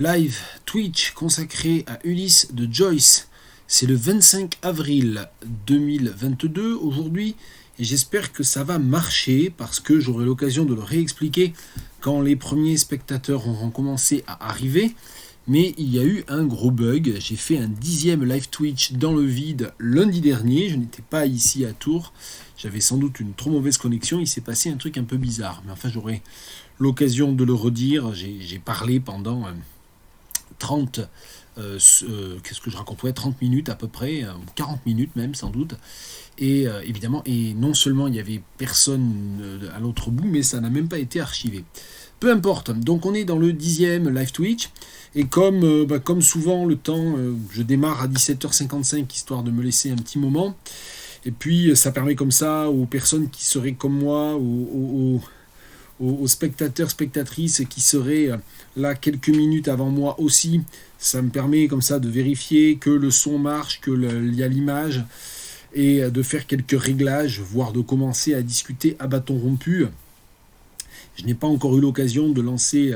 Live Twitch consacré à Ulysse de Joyce. C'est le 25 avril 2022 aujourd'hui et j'espère que ça va marcher parce que j'aurai l'occasion de le réexpliquer quand les premiers spectateurs auront commencé à arriver. Mais il y a eu un gros bug. J'ai fait un 10e live Twitch dans le vide lundi dernier. Je n'étais pas ici à Tours. J'avais sans doute une trop mauvaise connexion. Il s'est passé un truc un peu bizarre. Mais enfin, j'aurai l'occasion de le redire. J'ai parlé pendant 30, qu'est-ce que je raconte, 30 minutes à peu près, 40 minutes même sans doute. Et évidemment, et non seulement il n'y avait personne à l'autre bout, mais ça n'a même pas été archivé. Peu importe, donc on est dans le 10e live Twitch, et comme souvent le temps, je démarre à 17h55, histoire de me laisser un petit moment, et puis ça permet comme ça aux personnes qui seraient comme moi, aux spectateurs, spectatrices qui seraient là quelques minutes avant moi aussi, ça me permet comme ça de vérifier que le son marche, qu'il y a l'image, et de faire quelques réglages, voire de commencer à discuter à bâton rompu. Je n'ai pas encore eu l'occasion de lancer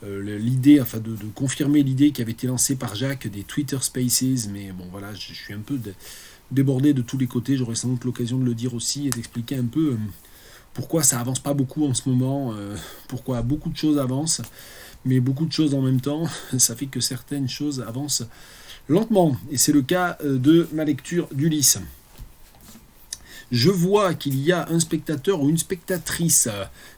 l'idée, enfin de confirmer l'idée qui avait été lancée par Jacques des Twitter Spaces, mais bon voilà, je suis un peu débordé de tous les côtés, j'aurai sans doute l'occasion de le dire aussi et d'expliquer un peu pourquoi ça avance pas beaucoup en ce moment, pourquoi beaucoup de choses avancent, mais beaucoup de choses en même temps, ça fait que certaines choses avancent lentement, et c'est le cas de ma lecture d'Ulysse. Je vois qu'il y a un spectateur ou une spectatrice.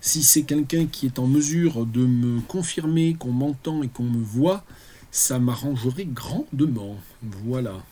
Si c'est quelqu'un qui est en mesure de me confirmer qu'on m'entend et qu'on me voit, ça m'arrangerait grandement. Voilà.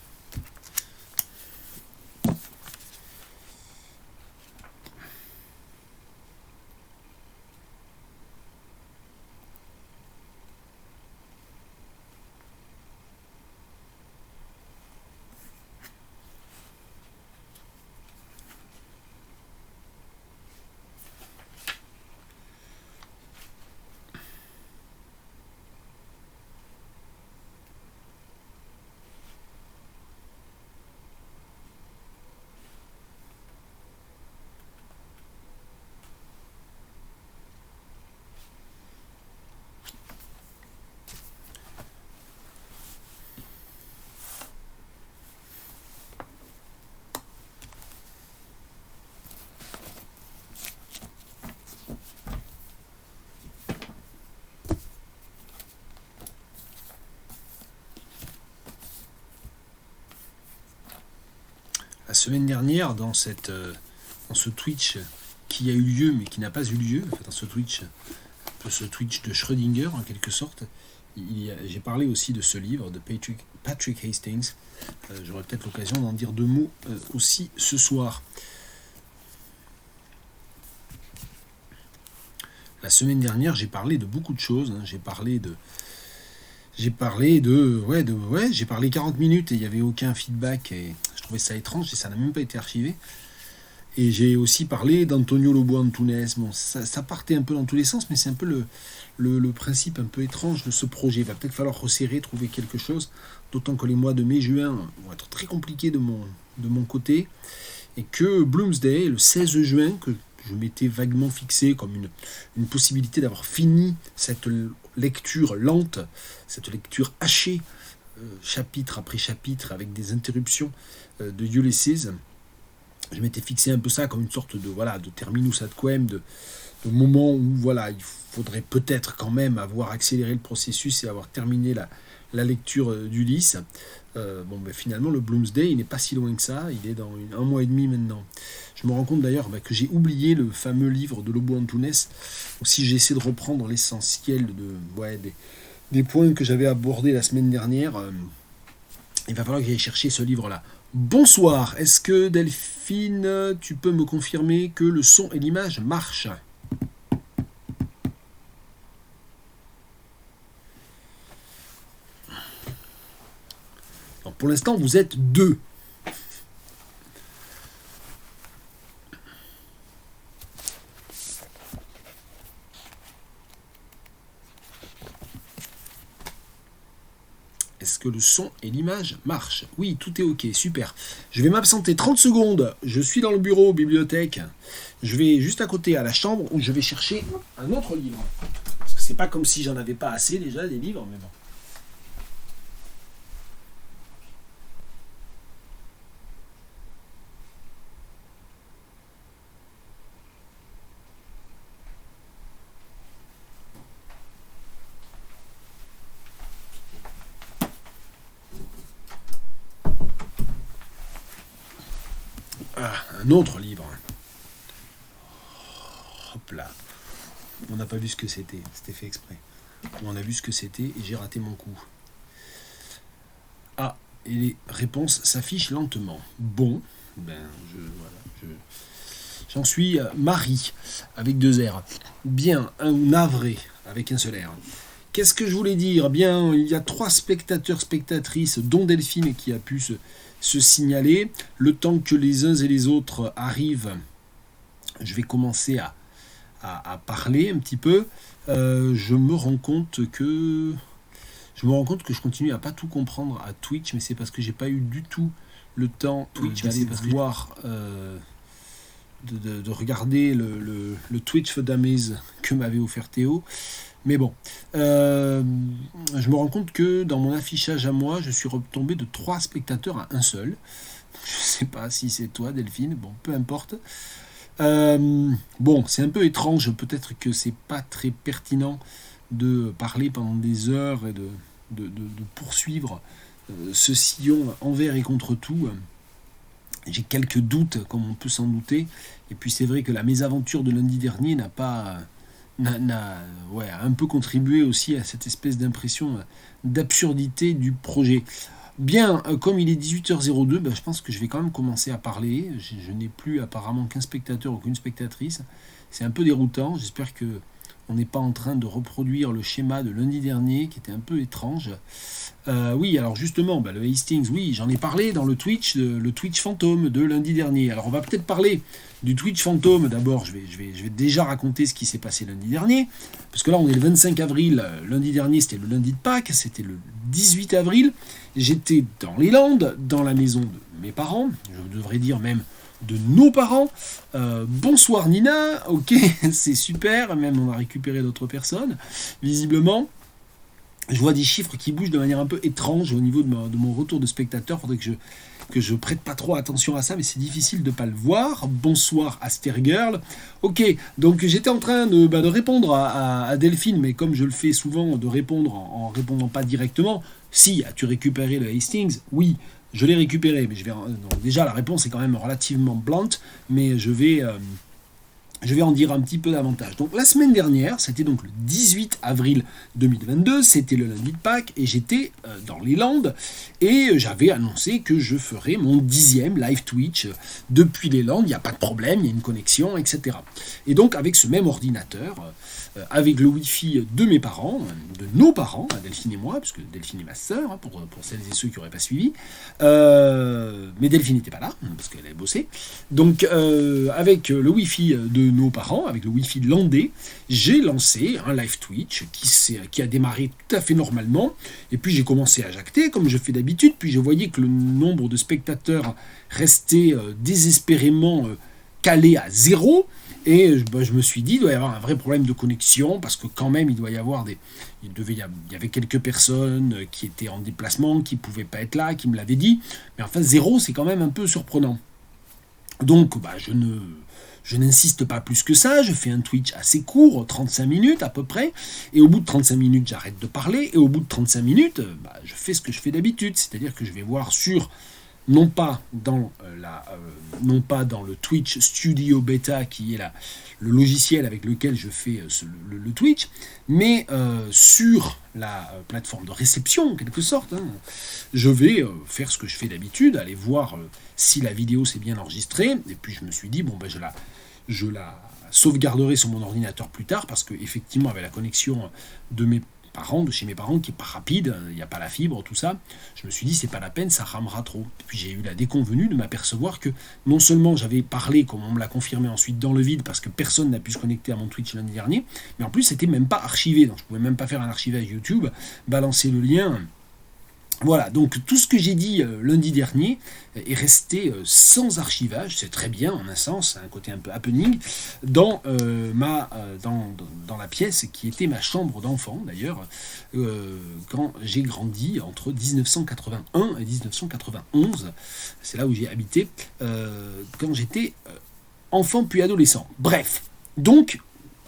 La semaine dernière, dans ce Twitch qui a eu lieu mais qui n'a pas eu lieu, dans ce Twitch de Schrödinger en quelque sorte, j'ai parlé aussi de ce livre de Patrick Hastings. J'aurai peut-être l'occasion d'en dire deux mots aussi ce soir. La semaine dernière, j'ai parlé de beaucoup de choses. J'ai parlé 40 minutes et il n'y avait aucun feedback et je trouvais ça étrange et ça n'a même pas été archivé. Et j'ai aussi parlé d'Antonio Lobo Antunes. Bon, ça partait un peu dans tous les sens, mais c'est un peu le principe un peu étrange de ce projet. Il va peut-être falloir resserrer, trouver quelque chose, d'autant que les mois de mai-juin vont être très compliqués de mon côté, et que Bloomsday, le 16 juin, que je m'étais vaguement fixé comme une possibilité d'avoir fini cette lecture lente, cette lecture hachée, chapitre après chapitre, avec des interruptions de Ulysses. Je m'étais fixé un peu ça comme une sorte de terminus ad quem, de moment où il faudrait peut-être quand même avoir accéléré le processus et avoir terminé la lecture d'Ulysse. Finalement, le Bloomsday, il n'est pas si loin que ça, il est dans un mois et demi maintenant. Je me rends compte d'ailleurs que j'ai oublié le fameux livre de Lobo Antunes. Aussi, j'ai essayé de reprendre l'essentiel des points que j'avais abordés la semaine dernière. Il va falloir que j'aille chercher ce livre-là. Bonsoir, est-ce que Delphine, tu peux me confirmer que le son et l'image marchent ? Donc pour l'instant, vous êtes deux. Est-ce que le son et l'image marchent ? Oui, tout est ok, super. Je vais m'absenter 30 secondes. Je suis dans le bureau, bibliothèque. Je vais juste à côté à la chambre où je vais chercher un autre livre. Parce que c'est pas comme si j'en avais pas assez déjà des livres, mais bon. un autre livre. Hop là. On n'a pas vu ce que c'était fait exprès. On a vu ce que c'était et j'ai raté mon coup. Ah, et les réponses s'affichent lentement. Bon, j'en suis Marie, avec 2 R. Bien, un navré, avec un seul R. Qu'est-ce que je voulais dire? Bien, il y a 3 spectateurs, spectatrices, dont Delphine qui a pu se signaler. Le temps que les uns et les autres arrivent, je vais commencer à parler un petit peu. Je me rends compte que je continue à pas tout comprendre à Twitch, mais c'est parce que j'ai pas eu du tout le temps d'aller voir, de regarder le Twitch for Dummies que m'avait offert Théo. Mais bon, je me rends compte que dans mon affichage à moi, je suis retombé de 3 spectateurs à un seul. Je sais pas si c'est toi, Delphine, bon, peu importe. Bon, c'est un peu étrange, peut-être que c'est pas très pertinent de parler pendant des heures et de poursuivre ce sillon envers et contre tout. J'ai quelques doutes, comme on peut s'en douter, et puis c'est vrai que la mésaventure de lundi dernier a un peu contribué aussi à cette espèce d'impression d'absurdité du projet. Bien, comme il est 18h02, je pense que je vais quand même commencer à parler. Je n'ai plus apparemment qu'un spectateur ou qu'une spectatrice. C'est un peu déroutant. J'espère que on n'est pas en train de reproduire le schéma de lundi dernier, qui était un peu étrange. Oui, alors justement, le Hastings, oui, j'en ai parlé dans le Twitch fantôme de lundi dernier. Alors on va peut-être parler du Twitch fantôme. D'abord, je vais déjà raconter ce qui s'est passé lundi dernier, parce que là on est le 25 avril, lundi dernier c'était le lundi de Pâques, c'était le 18 avril, j'étais dans les Landes, dans la maison de mes parents, je devrais dire même de nos parents. Bonsoir Nina, ok, c'est super, même on a récupéré d'autres personnes, visiblement. Je vois des chiffres qui bougent de manière un peu étrange au niveau de mon retour de spectateur. Il faudrait que je prête pas trop attention à ça, mais c'est difficile de ne pas le voir. Bonsoir Astergirl. Ok, donc j'étais en train de répondre à Delphine, mais comme je le fais souvent, de répondre en répondant pas directement. Si, as-tu récupéré le Hastings? Oui, je l'ai récupéré, mais donc déjà la réponse est quand même relativement blunt, mais je vais en dire un petit peu davantage. Donc la semaine dernière, c'était donc le 18 avril 2022, c'était le lundi de Pâques, et j'étais dans les Landes, et j'avais annoncé que je ferais mon 10e live Twitch depuis les Landes, il n'y a pas de problème, il y a une connexion, etc. Et donc avec ce même ordinateur, avec le Wi-Fi de mes parents, de nos parents, Delphine et moi, puisque Delphine est ma sœur, pour celles et ceux qui n'auraient pas suivi, mais Delphine n'était pas là, parce qu'elle avait bossé, donc avec le Wi-Fi de nos parents, avec le Wi-Fi landais, j'ai lancé un live Twitch qui a démarré tout à fait normalement, et puis j'ai commencé à jacter, comme je fais d'habitude, puis je voyais que le nombre de spectateurs restait désespérément calé à 0, et je me suis dit, il doit y avoir un vrai problème de connexion, parce que quand même, il y avait quelques personnes qui étaient en déplacement, qui ne pouvaient pas être là, qui me l'avaient dit, mais enfin 0, c'est quand même un peu surprenant. Donc, je n'insiste pas plus que ça, je fais un Twitch assez court, 35 minutes à peu près, et au bout de 35 minutes, j'arrête de parler, et au bout de 35 minutes, je fais ce que je fais d'habitude, c'est-à-dire que je vais voir non pas dans le Twitch Studio Beta, qui est le logiciel avec lequel je fais le Twitch, mais sur la plateforme de réception, en quelque sorte. Je vais faire ce que je fais d'habitude, aller voir si la vidéo s'est bien enregistrée, et puis je me suis dit, je la sauvegarderai sur mon ordinateur plus tard, parce qu'effectivement, avec la connexion de chez mes parents, qui n'est pas rapide, il n'y a pas la fibre, tout ça, je me suis dit, c'est pas la peine, ça ramera trop. Et puis j'ai eu la déconvenue de m'apercevoir que non seulement j'avais parlé, comme on me l'a confirmé ensuite, dans le vide, parce que personne n'a pu se connecter à mon Twitch lundi dernier, mais en plus, c'était même pas archivé, donc je pouvais même pas faire un archivage YouTube, balancer le lien. Voilà, donc tout ce que j'ai dit lundi dernier est resté sans archivage, c'est très bien en un sens, un côté un peu happening, dans la pièce qui était ma chambre d'enfant d'ailleurs, quand j'ai grandi entre 1981 et 1991, c'est là où j'ai habité, quand j'étais enfant puis adolescent. Bref, donc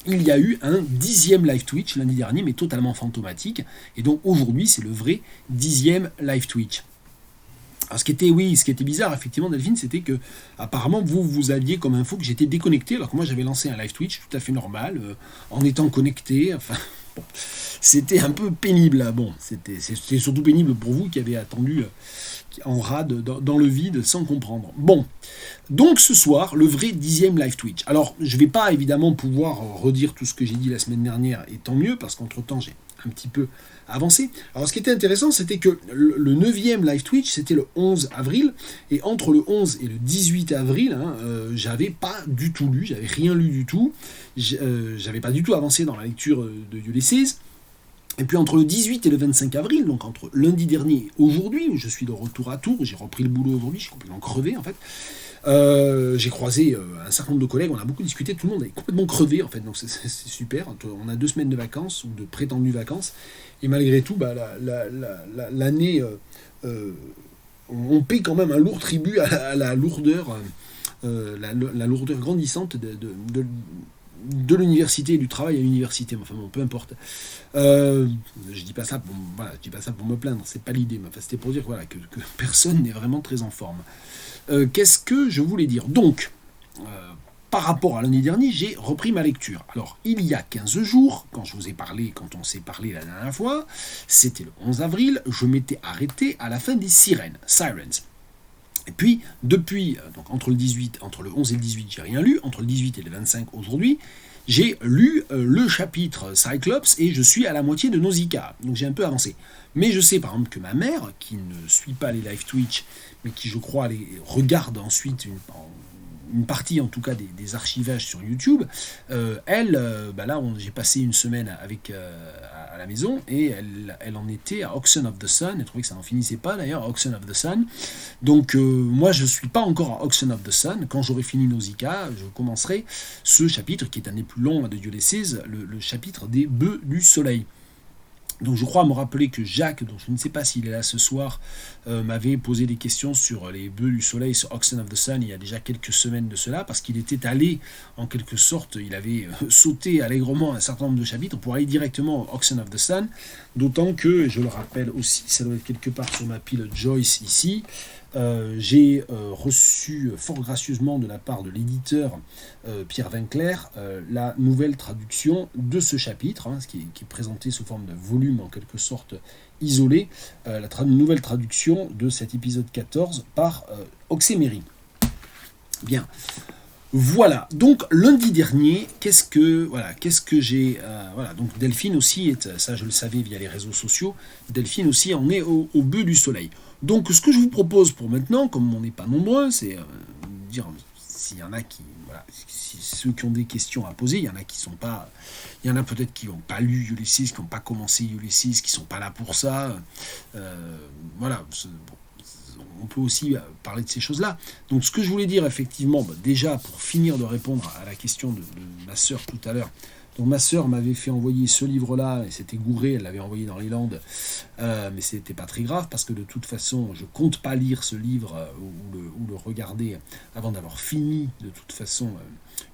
il y a eu un 10e live Twitch lundi dernier, mais totalement fantomatique. Et donc aujourd'hui, c'est le vrai 10e live Twitch. Alors, ce qui était bizarre, effectivement, Delphine, c'était que apparemment vous aviez comme info que j'étais déconnecté, alors que moi j'avais lancé un live Twitch tout à fait normal, en étant connecté. Enfin, bon, c'était un peu pénible. Là. Bon, c'était surtout pénible pour vous qui avez attendu en rade dans le vide sans comprendre. Bon, donc ce soir, le vrai 10e live Twitch. Alors, je ne vais pas évidemment pouvoir redire tout ce que j'ai dit la semaine dernière, et tant mieux, parce qu'entre-temps, j'ai un petit peu avancé. Alors, ce qui était intéressant, c'était que le 9e live Twitch, c'était le 11 avril, et entre le 11 et le 18 avril, j'avais pas du tout lu, j'avais rien lu du tout, j'avais pas du tout avancé dans la lecture de Ulysses. Et puis entre le 18 et le 25 avril, donc entre lundi dernier et aujourd'hui, où je suis de retour à Tours, j'ai repris le boulot aujourd'hui, je suis complètement crevé en fait. J'ai croisé un certain nombre de collègues, on a beaucoup discuté, tout le monde est complètement crevé en fait, donc c'est super. On a 2 semaines de vacances ou de prétendues vacances, et malgré tout, l'année, on paie quand même un lourd tribut à la lourdeur, la lourdeur grandissante de l'université et du travail à l'université, enfin bon, peu importe. Je dis pas ça pour me plaindre, c'est pas l'idée, mais enfin, c'était pour dire voilà, que personne n'est vraiment très en forme. Qu'est-ce que je voulais dire ? Donc, par rapport à l'année dernière, j'ai repris ma lecture. Alors, il y a 15 jours, quand on s'est parlé la dernière fois, c'était le 11 avril, je m'étais arrêté à la fin des Sirens. Et puis, depuis, donc entre le 11 et le 18, j'ai rien lu. Entre le 18 et le 25 aujourd'hui, j'ai lu le chapitre Cyclops et je suis à la moitié de Nausicaa. Donc j'ai un peu avancé. Mais je sais par exemple que ma mère, qui ne suit pas les live Twitch, mais qui je crois les regarde ensuite une partie en tout cas des archivages sur YouTube, là j'ai passé une semaine à la maison et elle en était à Oxen of the Sun, elle trouvait que ça n'en finissait pas d'ailleurs, Oxen of the Sun. Donc moi je ne suis pas encore à Oxen of the Sun, quand j'aurai fini Nausicaa, je commencerai ce chapitre qui est un des plus longs de Ulysses, le chapitre des bœufs du soleil. Donc je crois me rappeler que Jacques, dont je ne sais pas s'il est là ce soir, m'avait posé des questions sur les bœufs du soleil, sur Oxen of the Sun, il y a déjà quelques semaines de cela, parce qu'il était allé, en quelque sorte, il avait sauté allègrement un certain nombre de chapitres pour aller directement à Oxen of the Sun, d'autant que, je le rappelle aussi, ça doit être quelque part sur ma pile Joyce ici, j'ai reçu fort gracieusement de la part de l'éditeur Pierre Vinclair la nouvelle traduction de ce chapitre, qui est présenté sous forme de volume en quelque sorte isolé, la nouvelle traduction de cet épisode 14 par Oxemery. Bien. Voilà, donc lundi dernier, qu'est-ce que j'ai... donc Delphine aussi, ça je le savais via les réseaux sociaux, Delphine aussi en est au bœuf du soleil. Donc ce que je vous propose pour maintenant, comme on n'est pas nombreux, c'est dire s'il y en a qui... Voilà, ceux qui ont des questions à poser, il y en a qui sont pas... Il y en a peut-être qui n'ont pas lu Ulysses, qui n'ont pas commencé Ulysses, qui ne sont pas là pour ça. On peut aussi parler de ces choses-là. Donc ce que je voulais dire effectivement, déjà pour finir de répondre à la question de ma sœur tout à l'heure, donc ma sœur m'avait fait envoyer ce livre-là, et c'était gouré, elle l'avait envoyé dans les Landes, mais c'était pas très grave, parce que de toute façon, je compte pas lire ce livre ou le regarder avant d'avoir fini, de toute façon,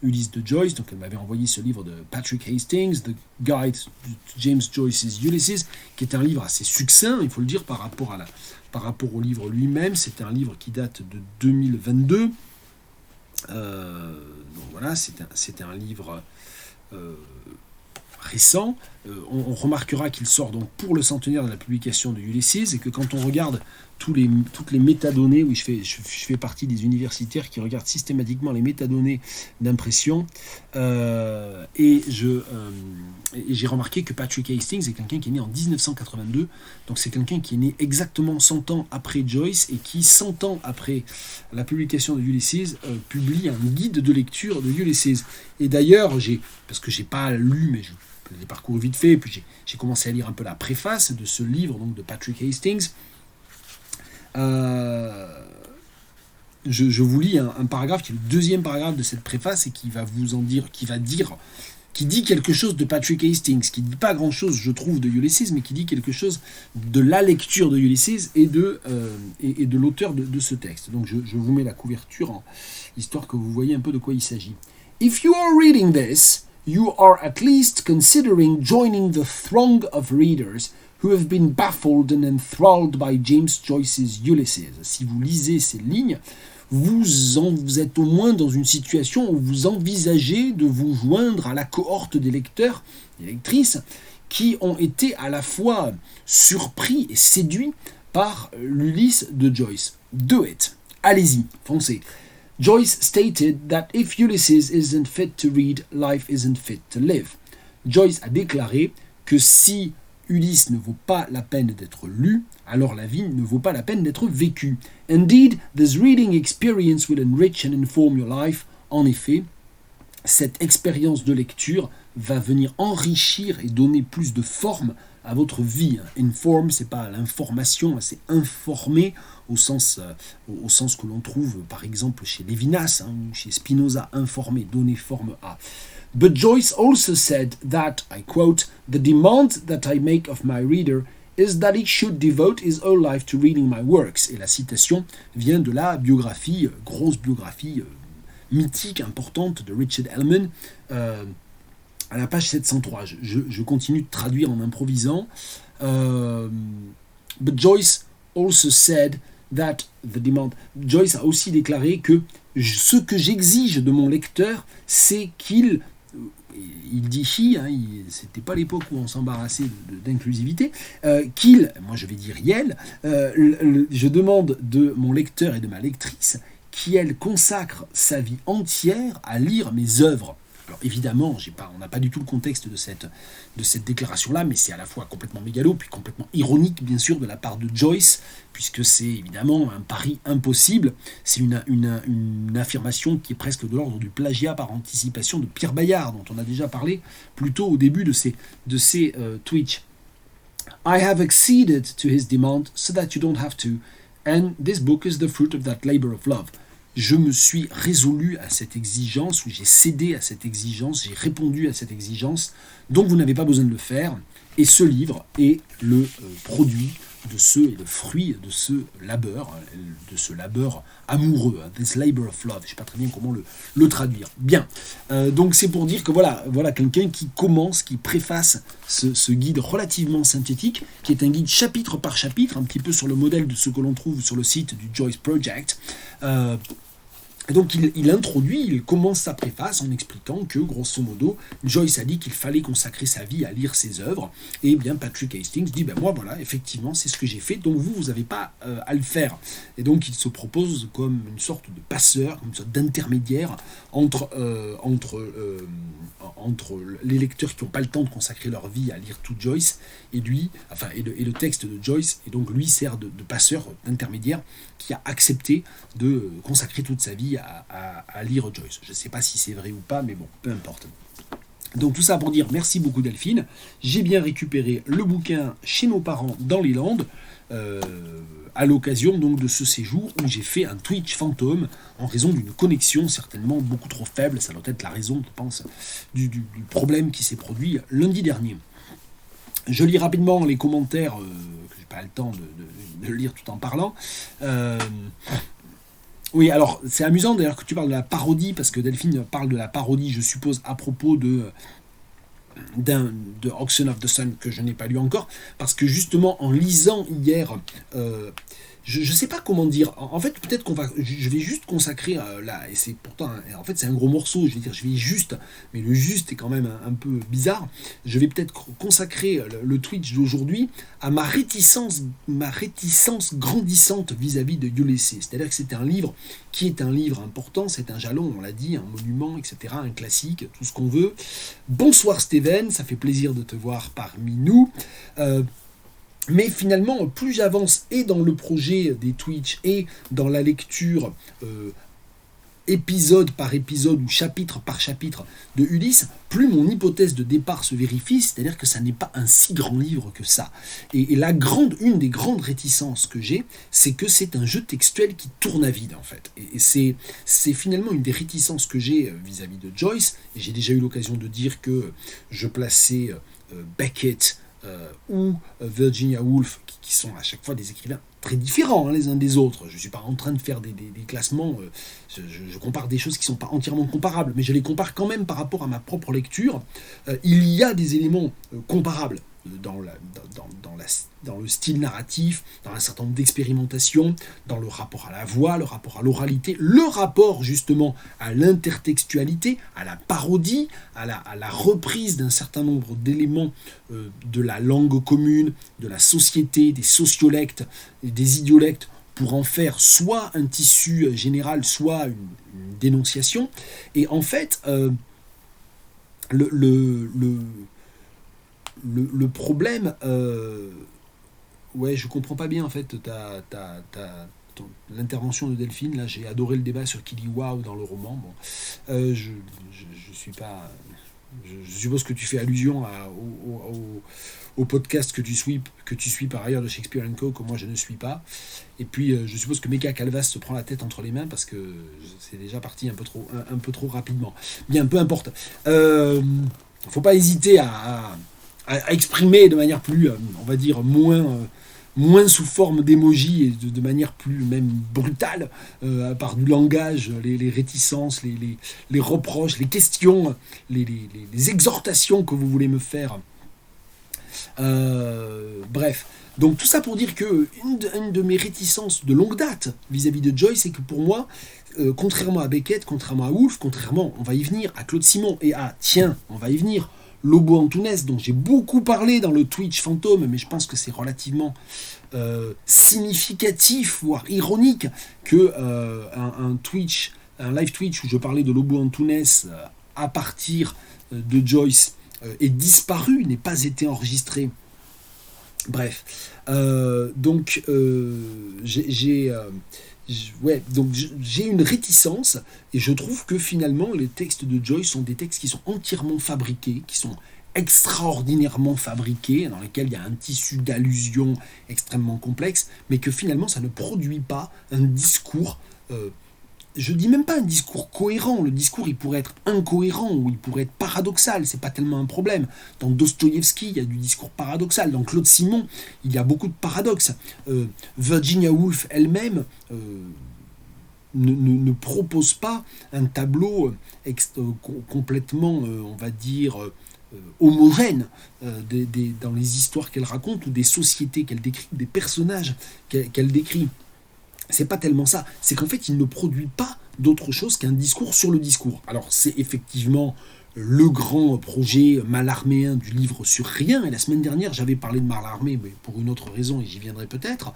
Ulysse de Joyce. Donc elle m'avait envoyé ce livre de Patrick Hastings, The Guide to James Joyce's Ulysses, qui est un livre assez succinct, il faut le dire, par rapport au livre lui-même. C'est un livre qui date de 2022. Donc voilà, c'était un livre récent. On remarquera qu'il sort donc pour le centenaire de la publication de Ulysses, et que quand on regarde toutes les métadonnées, oui, je fais partie des universitaires qui regardent systématiquement les métadonnées d'impression, et j'ai remarqué que Patrick Hastings est quelqu'un qui est né en 1982, donc c'est quelqu'un qui est né exactement 100 ans après Joyce, et qui 100 ans après la publication de Ulysses publie un guide de lecture de Ulysses. Et d'ailleurs, parce que j'ai pas lu, mais je l'ai parcouru vite fait, puis j'ai commencé à lire un peu la préface de ce livre donc de Patrick Hastings. Je vous lis un paragraphe qui est le deuxième paragraphe de cette préface, et qui dit quelque chose de Patrick Hastings, qui ne dit pas grand chose, je trouve, de Ulysses, mais qui dit quelque chose de la lecture de Ulysses et de l'auteur de ce texte. Donc je vous mets la couverture, histoire que vous voyez un peu de quoi il s'agit. If you are reading this, you are at least considering joining the throng of readers who have been baffled and enthralled by James Joyce's Ulysses. Si vous lisez ces lignes, vous êtes au moins dans une situation où vous envisagez de vous joindre à la cohorte des lecteurs et lectrices qui ont été à la fois surpris et séduits par l'Ulysse de Joyce. Do it. Allez-y, foncez. Joyce stated that if Ulysses isn't fit to read, life isn't fit to live. Joyce a déclaré que si Ulysse ne vaut pas la peine d'être lu, alors la vie ne vaut pas la peine d'être vécue. Indeed, this reading experience will enrich and inform your life. En effet, cette expérience de lecture va venir enrichir et donner plus de forme à votre vie. Inform, c'est pas l'information, c'est informer au sens que l'on trouve par exemple chez Lévinas ou chez Spinoza, informer, donner forme à. But Joyce also said that, I quote, "The demand that I make of my reader is that he should devote his whole life to reading my works." Et la citation vient de la biographie, grosse biographie mythique, importante de Richard Ellman, à la page 703. Je continue de traduire en improvisant. But Joyce also said that the demand... Joyce a aussi déclaré que ce que j'exige de mon lecteur, c'est qu'il... Il dit c'était pas l'époque où on s'embarrassait d'inclusivité, moi je vais dire Yel, je demande de mon lecteur et de ma lectrice qu'elle consacre sa vie entière à lire mes œuvres. Alors évidemment, on n'a pas du tout le contexte de cette déclaration-là, mais c'est à la fois complètement mégalo, puis complètement ironique, bien sûr, de la part de Joyce, puisque c'est évidemment un pari impossible. C'est une affirmation qui est presque de l'ordre du plagiat par anticipation de Pierre Bayard, dont on a déjà parlé plus tôt au début de ces Twitch. I have acceded to his demand so that you don't have to, and this book is the fruit of that labor of love. Je me suis résolu à cette exigence, ou j'ai cédé à cette exigence, j'ai répondu à cette exigence, donc vous n'avez pas besoin de le faire. Et ce livre est le produit et le fruit de ce labeur amoureux, this labor of love. Je ne sais pas très bien comment le traduire. Bien, donc c'est pour dire que voilà quelqu'un qui préface ce guide relativement synthétique, qui est un guide chapitre par chapitre, un petit peu sur le modèle de ce que l'on trouve sur le site du Joyce Project. Et donc il commence sa préface en expliquant que, grosso modo, Joyce a dit qu'il fallait consacrer sa vie à lire ses œuvres, et bien Patrick Hastings dit, moi voilà, effectivement, c'est ce que j'ai fait, donc vous n'avez pas à le faire. Et donc il se propose comme une sorte de passeur, une sorte d'intermédiaire entre les lecteurs qui n'ont pas le temps de consacrer leur vie à lire tout Joyce, et le texte de Joyce, et donc lui sert de passeur, d'intermédiaire, qui a accepté de consacrer toute sa vie à lire Joyce. Je ne sais pas si c'est vrai ou pas, mais bon, peu importe. Donc tout ça pour dire merci beaucoup Delphine. J'ai bien récupéré le bouquin chez nos parents dans les Landes, à l'occasion donc de ce séjour où j'ai fait un Twitch fantôme en raison d'une connexion certainement beaucoup trop faible. Ça doit être la raison, je pense, du problème qui s'est produit lundi dernier. Je lis rapidement les commentaires que je n'ai pas le temps de lire tout en parlant. Oui, alors c'est amusant d'ailleurs que tu parles de la parodie, parce que Delphine parle de la parodie, je suppose, à propos de Auction of the Sun, que je n'ai pas lu encore, parce que justement en lisant hier, je ne sais pas comment dire, en fait peut-être je vais juste consacrer là, et c'est pourtant, en fait c'est un gros morceau, je vais juste, mais le juste est quand même un peu bizarre, je vais peut-être consacrer le Twitch d'aujourd'hui à ma réticence grandissante vis-à-vis de Ulysses. C'est-à-dire que c'est un livre qui est un livre important, c'est un jalon, on l'a dit, un monument, etc., un classique, tout ce qu'on veut. Bonsoir Steven, ça fait plaisir de te voir parmi nous. Mais finalement, plus j'avance et dans le projet des Twitch et dans la lecture épisode par épisode ou chapitre par chapitre de Ulysse, plus mon hypothèse de départ se vérifie, c'est-à-dire que ça n'est pas un si grand livre que ça. Et une des grandes réticences que j'ai, c'est que c'est un jeu textuel qui tourne à vide en fait. Et c'est finalement une des réticences que j'ai vis-à-vis de Joyce, et j'ai déjà eu l'occasion de dire que je plaçais Beckett ou Virginia Woolf, qui sont à chaque fois des écrivains très différents les uns des autres. Je ne suis pas en train de faire des classements, je compare des choses qui ne sont pas entièrement comparables, mais je les compare quand même par rapport à ma propre lecture. Il y a des éléments comparables, dans le style narratif, dans un certain nombre d'expérimentations, dans le rapport à la voix, le rapport à l'oralité, le rapport justement à l'intertextualité, à la parodie, à la reprise d'un certain nombre d'éléments de la langue commune, de la société, des sociolectes, des idiolectes, pour en faire soit un tissu général, soit une dénonciation. Et en fait, le problème, ouais, je comprends pas bien en fait l'intervention de Delphine. Là, j'ai adoré le débat sur qui dit waouh dans le roman. Bon, je suis pas. Je suppose que tu fais allusion au podcast que tu suis par ailleurs de Shakespeare & Co, que moi je ne suis pas. Et puis je suppose que Meka Calvas se prend la tête entre les mains parce que c'est déjà parti un peu trop rapidement. Bien, peu importe. Faut pas hésiter à exprimer de manière plus, on va dire, moins sous forme d'émoji et de manière plus même brutale, par du langage, les réticences, les reproches, les questions, les exhortations que vous voulez me faire. Bref. Donc tout ça pour dire que une de mes réticences de longue date vis-à-vis de Joyce, c'est que pour moi, contrairement à Beckett, contrairement à Woolf, contrairement, on va y venir, à Claude Simon et à, tiens, on va y venir, Lobo Antunes, dont j'ai beaucoup parlé dans le Twitch fantôme, mais je pense que c'est relativement significatif, voire ironique, que un live Twitch où je parlais de Lobo Antunes à partir de Joyce est disparu, n'ait pas été enregistré. Bref, donc j'ai une réticence et je trouve que finalement les textes de Joyce sont des textes qui sont entièrement fabriqués, qui sont extraordinairement fabriqués, dans lesquels il y a un tissu d'allusions extrêmement complexe, mais que finalement ça ne produit pas un discours. Je dis même pas un discours cohérent, le discours il pourrait être incohérent ou il pourrait être paradoxal, c'est pas tellement un problème. Dans Dostoïevski, il y a du discours paradoxal, dans Claude Simon, il y a beaucoup de paradoxes. Virginia Woolf elle-même ne propose pas un tableau complètement, on va dire, homogène dans les histoires qu'elle raconte ou des sociétés qu'elle décrit, des personnages qu'elle décrit. C'est pas tellement ça, c'est qu'en fait il ne produit pas d'autre chose qu'un discours sur le discours. Alors c'est effectivement le grand projet Mallarméen du livre sur rien, et la semaine dernière j'avais parlé de Mallarmé, mais pour une autre raison, et j'y viendrai peut-être.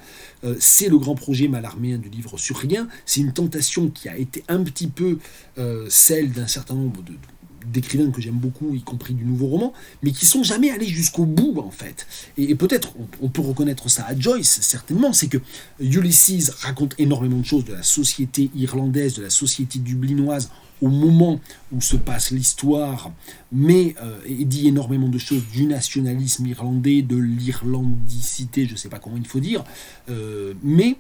C'est le grand projet Mallarméen du livre sur rien, c'est une tentation qui a été un petit peu celle d'un certain nombre d'écrivains que j'aime beaucoup, y compris du nouveau roman, mais qui sont jamais allés jusqu'au bout en fait. Et peut-être on peut reconnaître ça à Joyce, certainement, c'est que Ulysses raconte énormément de choses de la société irlandaise, de la société dublinoise au moment où se passe l'histoire, mais il dit énormément de choses du nationalisme irlandais, de l'irlandicité, je ne sais pas comment il faut dire, mais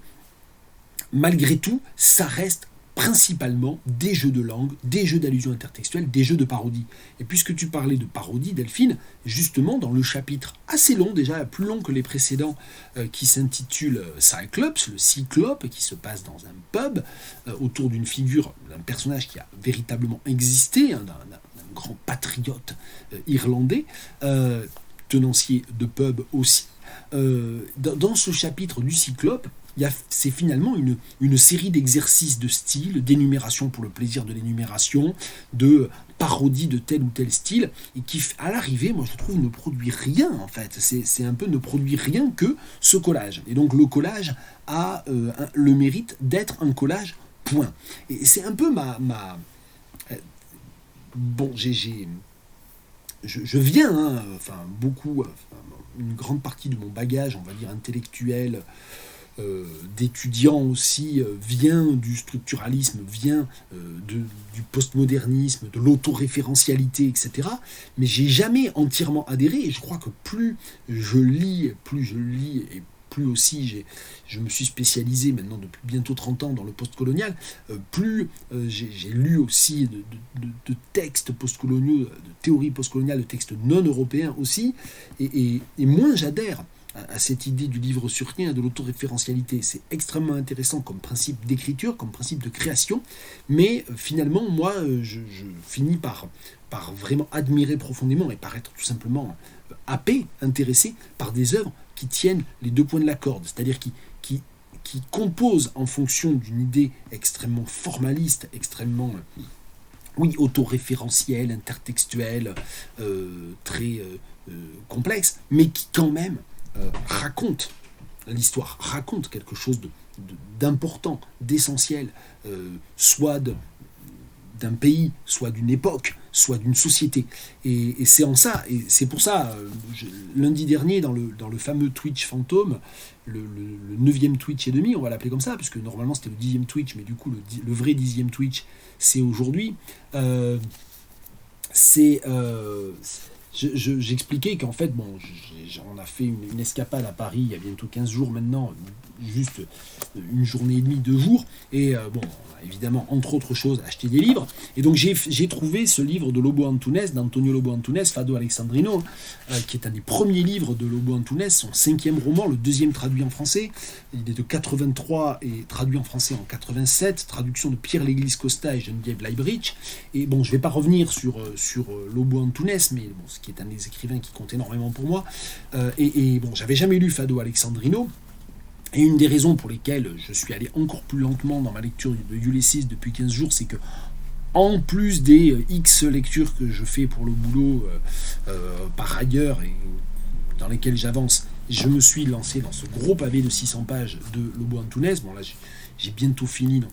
malgré tout, ça reste principalement des jeux de langue, des jeux d'allusion intertextuelle, des jeux de parodie. Et puisque tu parlais de parodie, Delphine, justement dans le chapitre assez long, déjà plus long que les précédents, qui s'intitule Cyclops, le Cyclope, qui se passe dans un pub, autour d'une figure, d'un personnage qui a véritablement existé, d'un grand patriote irlandais, tenancier de pub aussi. Dans ce chapitre du Cyclope, c'est finalement une série d'exercices de style, d'énumération pour le plaisir de l'énumération, de parodie de tel ou tel style, et qui, à l'arrivée, moi je trouve, ne produit rien en fait. C'est un peu ne produit rien que ce collage. Et donc le collage a le mérite d'être un collage, point. Et c'est un peu bon, je viens, beaucoup, une grande partie de mon bagage, on va dire, intellectuel, d'étudiants aussi, vient du structuralisme, vient du postmodernisme, de l'autoréférentialité, etc. Mais j'ai jamais entièrement adhéré, et je crois que plus je lis, et plus aussi je me suis spécialisé maintenant depuis bientôt 30 ans dans le postcolonial, plus j'ai lu aussi de textes postcoloniaux, de théories postcoloniales, de textes non européens aussi, et moins j'adhère à cette idée du livre sur rien, de l'autoréférentialité. C'est extrêmement intéressant comme principe d'écriture, comme principe de création, mais finalement, moi, je finis par vraiment admirer profondément et par être tout simplement happé, intéressé par des œuvres qui tiennent les deux points de la corde, c'est-à-dire qui composent en fonction d'une idée extrêmement formaliste, extrêmement autoréférentielle, intertextuelle, très complexe, mais qui quand même raconte l'histoire, raconte quelque chose d'important, d'essentiel, soit d'un pays, soit d'une époque, soit d'une société. Et c'est en ça, et c'est pour ça, lundi dernier, dans le fameux Twitch fantôme, le 9e Twitch et demi, on va l'appeler comme ça, puisque normalement c'était le 10e Twitch, mais du coup le vrai 10e Twitch, c'est aujourd'hui. J'expliquais qu'en fait, on a fait une escapade à Paris il y a bientôt 15 jours maintenant, juste une journée et demie, 2 jours, et on a évidemment, entre autres choses, acheté des livres, et donc j'ai trouvé ce livre de Lobo Antunes, d'Antonio Lobo Antunes, Fado Alexandrino, qui est un des premiers livres de Lobo Antunes, son 5e roman, le 2e traduit en français, il est de 83 et traduit en français en 87, traduction de Pierre Léglise Costa et Geneviève Leibrecht, et je ne vais pas revenir sur Lobo Antunes, mais ce qui est un des écrivains qui compte énormément pour moi, j'avais jamais lu Fado Alexandrino. Et une des raisons pour lesquelles je suis allé encore plus lentement dans ma lecture de Ulysses depuis 15 jours, c'est que, en plus des X lectures que je fais pour le boulot par ailleurs et dans lesquelles j'avance, je me suis lancé dans ce gros pavé de 600 pages de Lobo Antunes. Là, j'ai bientôt fini. Donc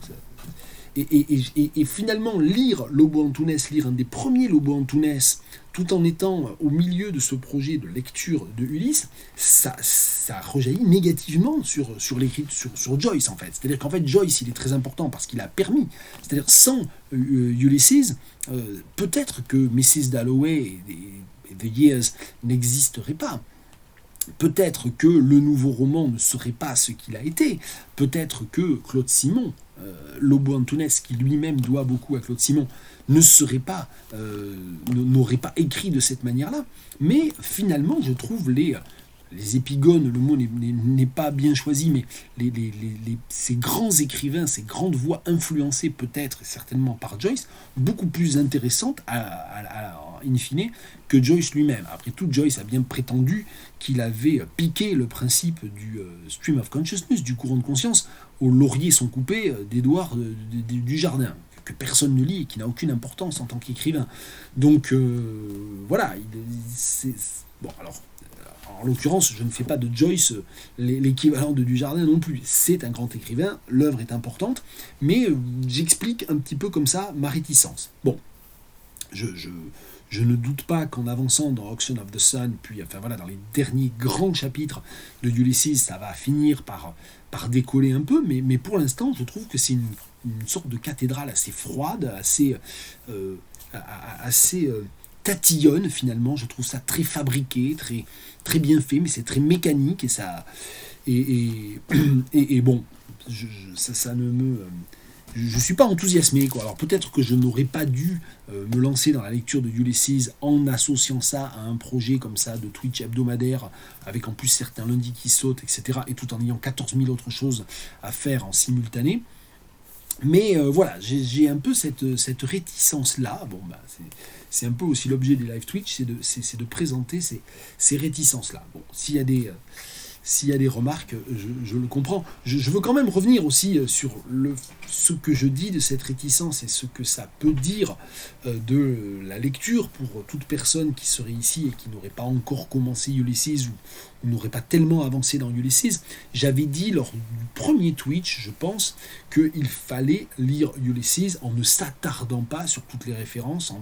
et finalement, lire Lobo Antunes, lire un des premiers Lobo Antunes, tout en étant au milieu de ce projet de lecture de Ulysse, ça rejaillit négativement sur Joyce, en fait. C'est-à-dire qu'en fait, Joyce, il est très important parce qu'il a permis. C'est-à-dire, sans Ulysses, peut-être que Mrs. Dalloway et The Years n'existeraient pas. Peut-être que le nouveau roman ne serait pas ce qu'il a été. Peut-être que Claude Simon, Lobo Antunes, qui lui-même doit beaucoup à Claude Simon, n'aurait pas écrit de cette manière-là. Mais finalement, je trouve les épigones, le mot n'est pas bien choisi, mais ces grands écrivains, ces grandes voix influencées peut-être et certainement par Joyce, beaucoup plus intéressantes in fine que Joyce lui-même. Après tout, Joyce a bien prétendu qu'il avait piqué le principe du stream of consciousness, du courant de conscience, aux lauriers sont coupés d'Édouard du Jardin, que personne ne lit et qui n'a aucune importance en tant qu'écrivain. Donc voilà, en l'occurrence, je ne fais pas de Joyce l'équivalent de Dujardin non plus. C'est un grand écrivain, l'œuvre est importante, mais j'explique un petit peu comme ça ma réticence. Bon, je ne doute pas qu'en avançant dans Auction of the Sun, puis dans les derniers grands chapitres de Ulysses, ça va finir par décoller un peu, mais pour l'instant, je trouve que c'est une sorte de cathédrale assez froide, assez tatillonne finalement. Je trouve ça très fabriqué, très, très bien fait, mais c'est très mécanique, et ça ça ne me... Je ne suis pas enthousiasmé, quoi. Alors peut-être que je n'aurais pas dû me lancer dans la lecture de Ulysses en associant ça à un projet comme ça de Twitch hebdomadaire, avec en plus certains lundis qui sautent, etc., et tout en ayant 14 000 autres choses à faire en simultané. Mais voilà, j'ai un peu cette réticence-là. C'est un peu aussi l'objet des live Twitch, c'est de présenter ces réticences-là. Bon, s'il y a des remarques, je le comprends. Je veux quand même revenir aussi sur ce que je dis de cette réticence et ce que ça peut dire de la lecture pour toute personne qui serait ici et qui n'aurait pas encore commencé Ulysses ou n'aurait pas tellement avancé dans Ulysses. J'avais dit lors du premier Twitch, je pense, qu'il fallait lire Ulysses en ne s'attardant pas sur toutes les références.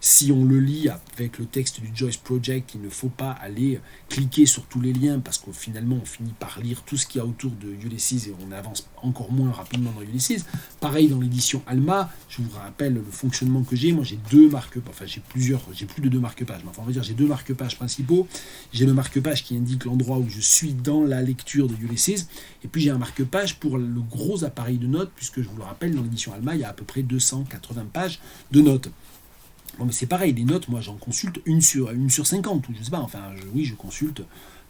Si on le lit avec le texte du Joyce Project, il ne faut pas aller cliquer sur tous les liens parce qu'au finalement on finit par lire tout ce qu'il y a autour de Ulysses et on avance encore moins rapidement dans Ulysses. Pareil dans l'édition Alma, je vous rappelle le fonctionnement que j'ai. Moi j'ai deux marque-pages, j'ai plus de deux marque-pages, mais on va dire j'ai deux marque-pages principaux. J'ai le marque-page qui indique l'endroit où je suis dans la lecture de Ulysses, et puis j'ai un marque-page pour le gros appareil de notes, puisque je vous le rappelle, dans l'édition Alma, il y a à peu près 280 pages de notes. Bon, mais c'est pareil, les notes, moi j'en consulte une sur 50, ou je sais pas, je consulte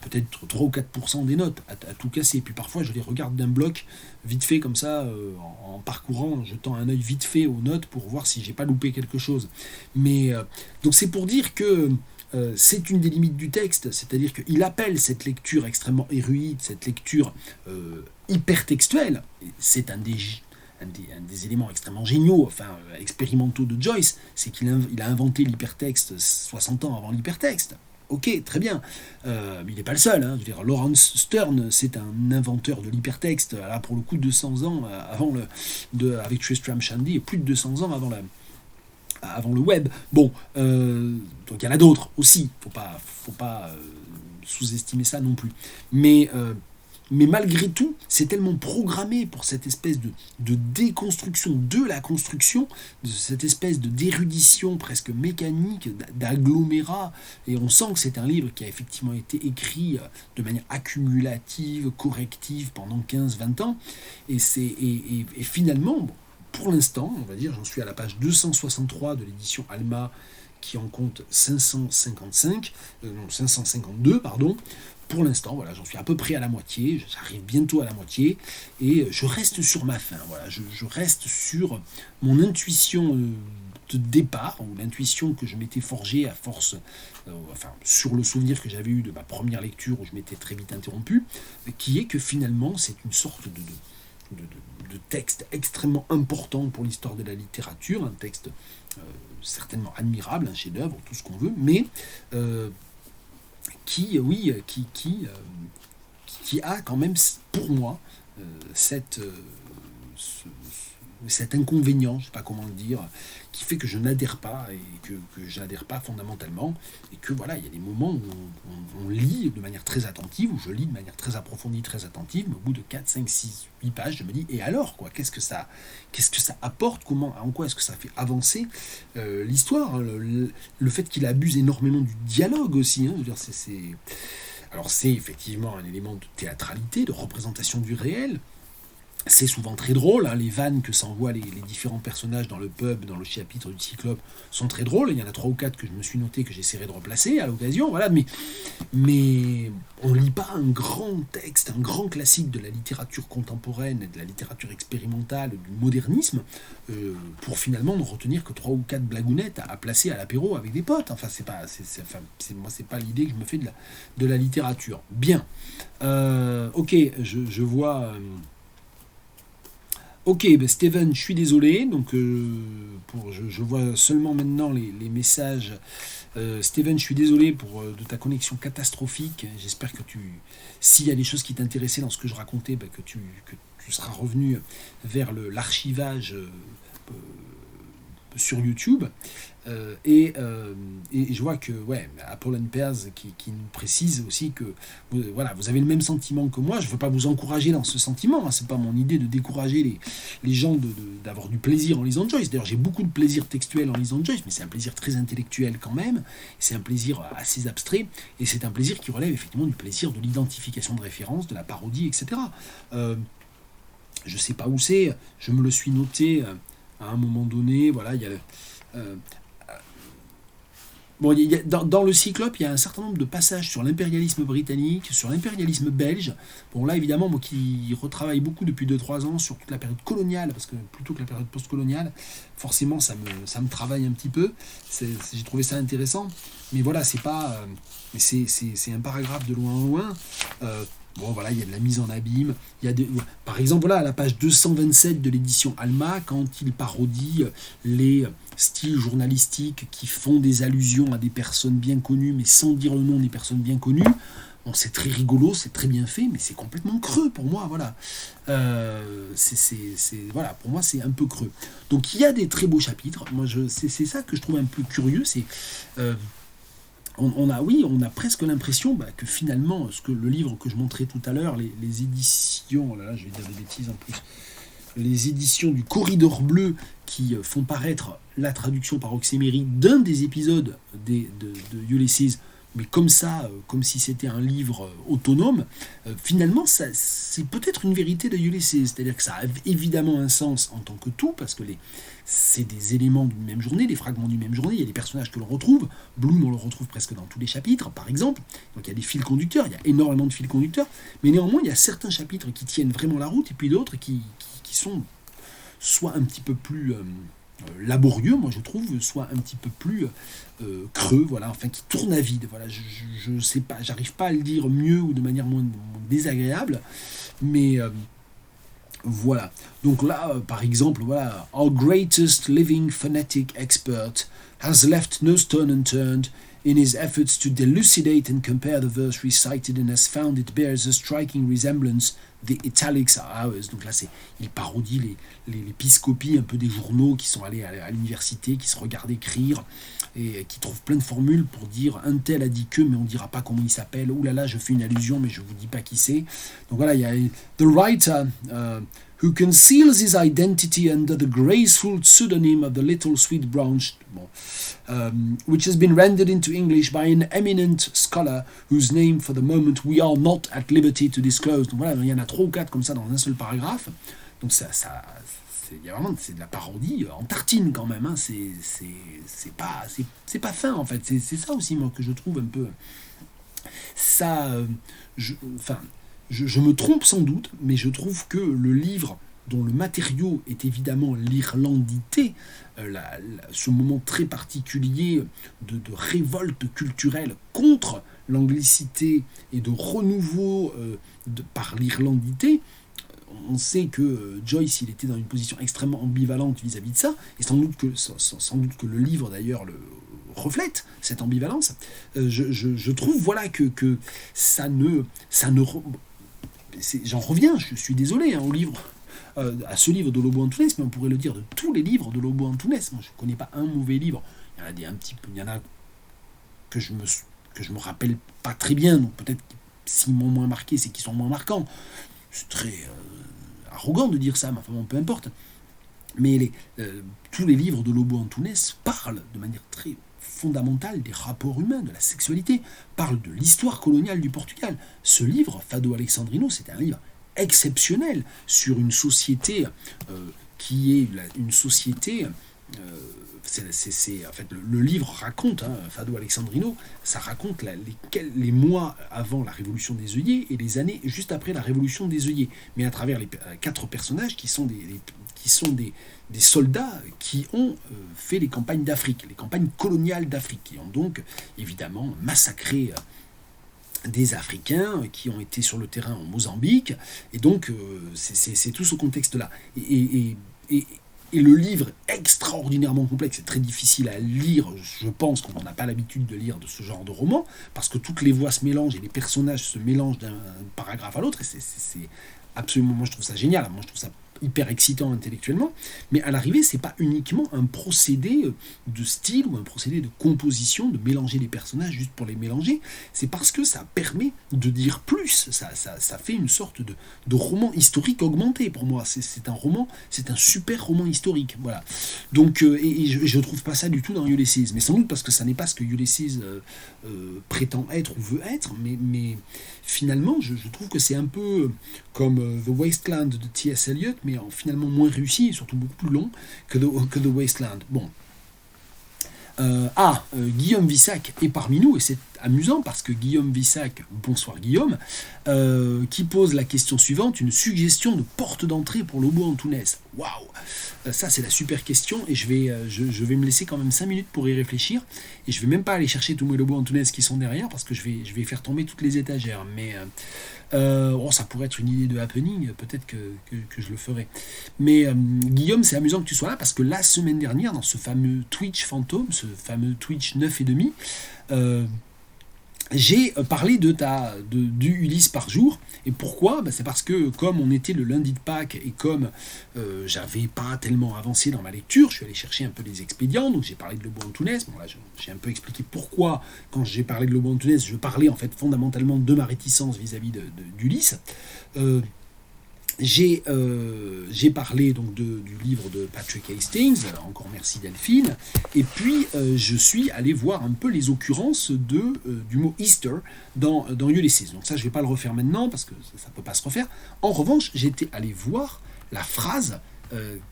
peut-être 3 ou 4% des notes à tout casser, et puis parfois je les regarde d'un bloc, vite fait comme ça, en parcourant, en jetant un œil vite fait aux notes pour voir si j'ai pas loupé quelque chose. Mais donc c'est pour dire que c'est une des limites du texte, c'est-à-dire qu'il appelle cette lecture extrêmement érudite, cette lecture hypertextuelle, c'est un des éléments extrêmement géniaux, enfin expérimentaux de Joyce, c'est qu'il a inventé l'hypertexte 60 ans avant l'hypertexte. Ok, très bien. Mais il n'est pas le seul. Hein. Je veux dire, Lawrence Stern, c'est un inventeur de l'hypertexte, là pour le coup 200 ans avant avec Tristram Shandy, et plus de 200 ans avant le web. Bon, donc il y en a d'autres aussi. Faut pas sous-estimer ça non plus. Mais malgré tout, c'est tellement programmé pour cette espèce de déconstruction de la construction, de cette espèce d'érudition presque mécanique, d'agglomérat. Et on sent que c'est un livre qui a effectivement été écrit de manière accumulative, corrective pendant 15-20 ans. Et finalement, bon, pour l'instant, on va dire, j'en suis à la page 263 de l'édition Alma, qui en compte 552, pardon. Pour l'instant, voilà, j'en suis à peu près à la moitié, j'arrive bientôt à la moitié, et je reste sur ma faim, voilà, je reste sur mon intuition de départ, ou l'intuition que je m'étais forgée à force, sur le souvenir que j'avais eu de ma première lecture, où je m'étais très vite interrompu, qui est que finalement, c'est une sorte de texte extrêmement important pour l'histoire de la littérature, un texte certainement admirable, un chef-d'œuvre, tout ce qu'on veut, mais qui a quand même, pour moi, cet inconvénient, je ne sais pas comment le dire, qui fait que je n'adhère pas, et que je n'adhère pas fondamentalement, et que voilà, il y a des moments où on lit de manière très attentive, où je lis de manière très approfondie, très attentive, mais au bout de 4, 5, 6, 8 pages, je me dis, et alors, quoi, qu'est-ce que ça apporte, en quoi est-ce que ça fait avancer l'histoire, le fait qu'il abuse énormément du dialogue aussi, hein, je veux dire, alors c'est effectivement un élément de théâtralité, de représentation du réel. C'est souvent très drôle, hein, les vannes que s'envoient les différents personnages dans le pub, dans le chapitre du Cyclope, sont très drôles. Il y en a 3 ou 4 que je me suis noté, que j'essaierai de replacer à l'occasion. Voilà, mais on ne lit pas un grand texte, un grand classique de la littérature contemporaine, et de la littérature expérimentale, du modernisme, pour finalement ne retenir que 3 ou 4 blagounettes à placer à l'apéro avec des potes. Enfin, moi, c'est pas l'idée que je me fais de la littérature. Bien. Ok, je vois... Ok, ben Steven, je suis désolé, donc je vois seulement maintenant les messages. Steven, je suis désolé de ta connexion catastrophique. J'espère que s'il y a des choses qui t'intéressaient dans ce que je racontais, ben, que tu seras revenu vers l'archivage sur YouTube. Et je vois que Apple and Pears qui nous précise aussi que vous avez le même sentiment que moi. Je ne veux pas vous encourager dans ce sentiment, hein. C'est pas mon idée de décourager les gens d'avoir du plaisir en lisant Joyce. D'ailleurs, j'ai beaucoup de plaisir textuel en lisant Joyce, mais c'est un plaisir très intellectuel quand même. C'est un plaisir assez abstrait, et c'est un plaisir qui relève effectivement du plaisir de l'identification de référence, de la parodie, etc. Je ne sais pas où c'est, je me le suis noté à un moment donné. Voilà, il y a dans le Cyclope, il y a un certain nombre de passages sur l'impérialisme britannique, sur l'impérialisme belge. Bon, là, évidemment, moi qui retravaille beaucoup depuis 2-3 ans sur toute la période coloniale, parce que plutôt que la période post-coloniale, forcément, ça me travaille un petit peu. J'ai trouvé ça intéressant. Mais voilà, c'est pas... c'est un paragraphe de loin en loin. Bon, voilà, il y a de la mise en abîme. Par exemple, voilà, à la page 227 de l'édition Alma, quand il parodie les styles journalistiques qui font des allusions à des personnes bien connues, mais sans dire le nom des personnes bien connues. Bon, c'est très rigolo, c'est très bien fait, mais c'est complètement creux pour moi, voilà. Voilà, pour moi, c'est un peu creux. Donc, il y a des très beaux chapitres. Moi, c'est ça que je trouve un peu curieux, c'est... On a presque l'impression que finalement, le livre que je montrais tout à l'heure, les éditions, oh là, je vais dire des bêtises en plus, les éditions du Corridor Bleu qui font paraître la traduction par Oxemery d'un des épisodes de Ulysses, mais comme ça, comme si c'était un livre autonome, finalement, c'est peut-être une vérité de Ulysses, c'est-à-dire que ça a évidemment un sens en tant que tout, parce que c'est des éléments d'une même journée, des fragments d'une même journée, il y a des personnages que l'on retrouve, Bloom on le retrouve presque dans tous les chapitres, par exemple, donc il y a des fils conducteurs, il y a énormément de fils conducteurs, mais néanmoins il y a certains chapitres qui tiennent vraiment la route, et puis d'autres qui sont soit un petit peu plus laborieux, moi je trouve, soit un petit peu plus creux, voilà, enfin qui tourne à vide. Voilà, je sais pas, j'arrive pas à le dire mieux ou de manière moins désagréable, mais voilà. Donc là, par exemple, voilà, our greatest living phonetic expert has left no stone unturned in his efforts to delucidate and compare the verse recited and has found it bears a striking resemblance. The italics are ours. Donc là, il parodie les piscopies un peu des journaux qui sont allés à l'université, qui se regardent écrire et qui trouvent plein de formules pour dire un tel a dit que, mais on ne dira pas comment il s'appelle. Ouh là là, je fais une allusion, mais je ne vous dis pas qui c'est. Donc voilà, il y a the writer who conceals his identity under the graceful pseudonym of the little sweet branch, which has been rendered into English by an eminent scholar whose name for the moment we are not at liberty to disclose. Donc voilà, il y en a 3 ou 4 comme ça dans un seul paragraphe. Donc c'est de la parodie en tartine quand même. Hein. C'est pas fin en fait. C'est ça aussi moi que je trouve un peu ça. Je me trompe sans doute, mais je trouve que le livre dont le matériau est évidemment l'irlandité, ce moment très particulier de révolte culturelle contre l'anglicité et de renouveau par l'irlandité. On sait que Joyce, il était dans une position extrêmement ambivalente vis-à-vis de ça, et sans doute que le livre d'ailleurs le reflète cette ambivalence. Je trouve voilà que ça ne j'en reviens, je suis désolé hein, au livre, à ce livre de Lobo Antunes, mais on pourrait le dire de tous les livres de Lobo Antunes. Moi, je ne connais pas un mauvais livre. Il y en a des un petit peu, il y en a que je me rappelle pas très bien, donc peut-être s'ils m'ont moins marqué, c'est qu'ils sont moins marquants. C'est très arrogant de dire ça, mais enfin bon, peu importe. Mais tous les livres de Lobo Antunes parlent de manière très fondamentale des rapports humains, de la sexualité, parlent de l'histoire coloniale du Portugal. Ce livre, Fado Alexandrino, c'est un livre exceptionnel sur une société qui est une société... en fait, le livre raconte, hein, Fado Alexandrino, ça raconte les mois avant la Révolution des œillets et les années juste après la Révolution des œillets, mais à travers les 4 personnages qui sont des soldats qui ont fait les campagnes d'Afrique, les campagnes coloniales d'Afrique, qui ont donc évidemment massacré des Africains qui ont été sur le terrain en Mozambique, et donc c'est tout ce contexte-là. Et le livre est extraordinairement complexe, c'est très difficile à lire, je pense qu'on n'a pas l'habitude de lire de ce genre de roman, parce que toutes les voix se mélangent et les personnages se mélangent d'un paragraphe à l'autre, et c'est absolument, moi je trouve ça génial, moi je trouve ça hyper excitant intellectuellement, mais à l'arrivée, c'est pas uniquement un procédé de style ou un procédé de composition, de mélanger les personnages juste pour les mélanger, c'est parce que ça permet de dire plus, ça fait une sorte de roman historique augmenté pour moi, c'est un roman, c'est un super roman historique, voilà. Donc, et je trouve pas ça du tout dans Ulysses, mais sans doute parce que ça n'est pas ce que Ulysses prétend être ou veut être, mais finalement, je trouve que c'est un peu comme The Wasteland de T.S. Eliot, mais finalement moins réussi et surtout beaucoup plus long que The Wasteland. Bon. Guillaume Vissac est parmi nous, et c'est amusant parce que Guillaume Vissac, bonsoir Guillaume, qui pose la question suivante, une suggestion de porte d'entrée pour Lobo Antunes. Waouh, ça c'est la super question, et je vais me laisser quand même 5 minutes pour y réfléchir, et je vais même pas aller chercher tous mes Lobo Antunes qui sont derrière, parce que je vais faire tomber toutes les étagères, mais ça pourrait être une idée de happening, peut-être que je le ferai. Mais Guillaume, c'est amusant que tu sois là, parce que la semaine dernière, dans ce fameux Twitch fantôme, ce fameux Twitch 9,5, j'ai parlé du Ulysse par jour. Et pourquoi ? C'est parce que comme on était le lundi de Pâques et comme j'avais pas tellement avancé dans ma lecture, je suis allé chercher un peu les expédients, donc j'ai parlé de Lobo Antunes. Bon là, j'ai un peu expliqué pourquoi, quand j'ai parlé de Lobo Antunes, je parlais en fait fondamentalement de ma réticence vis-à-vis d'Ulysse. J'ai parlé donc du livre de Patrick Hastings, encore merci Delphine, et puis je suis allé voir un peu les occurrences du mot Easter dans Ulysses. Donc ça je ne vais pas le refaire maintenant parce que ça ne peut pas se refaire. En revanche, j'étais allé voir la phrase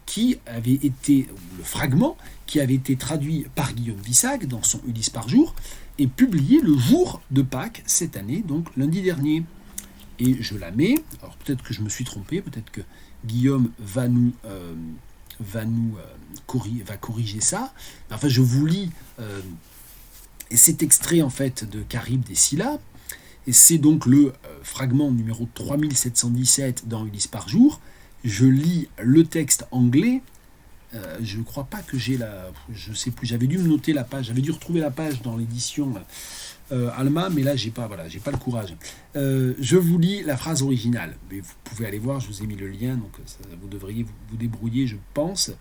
qui avait été, le fragment qui avait été traduit par Guillaume Vissac dans son Ulysse par jour et publié le jour de Pâques cette année, donc lundi dernier. Et je la mets, alors peut-être que je me suis trompé, peut-être que Guillaume va nous va corriger ça. Enfin, je vous lis cet extrait en fait de Charybde et Scylla, et c'est donc le fragment numéro 3717 dans Ulysse par jour. Je lis le texte anglais. Je ne crois pas que j'ai je sais plus. J'avais dû me noter la page. J'avais dû retrouver la page dans l'édition Alma, mais là j'ai pas le courage. Je vous lis la phrase originale. Mais vous pouvez aller voir. Je vous ai mis le lien, donc vous devriez vous débrouiller, je pense.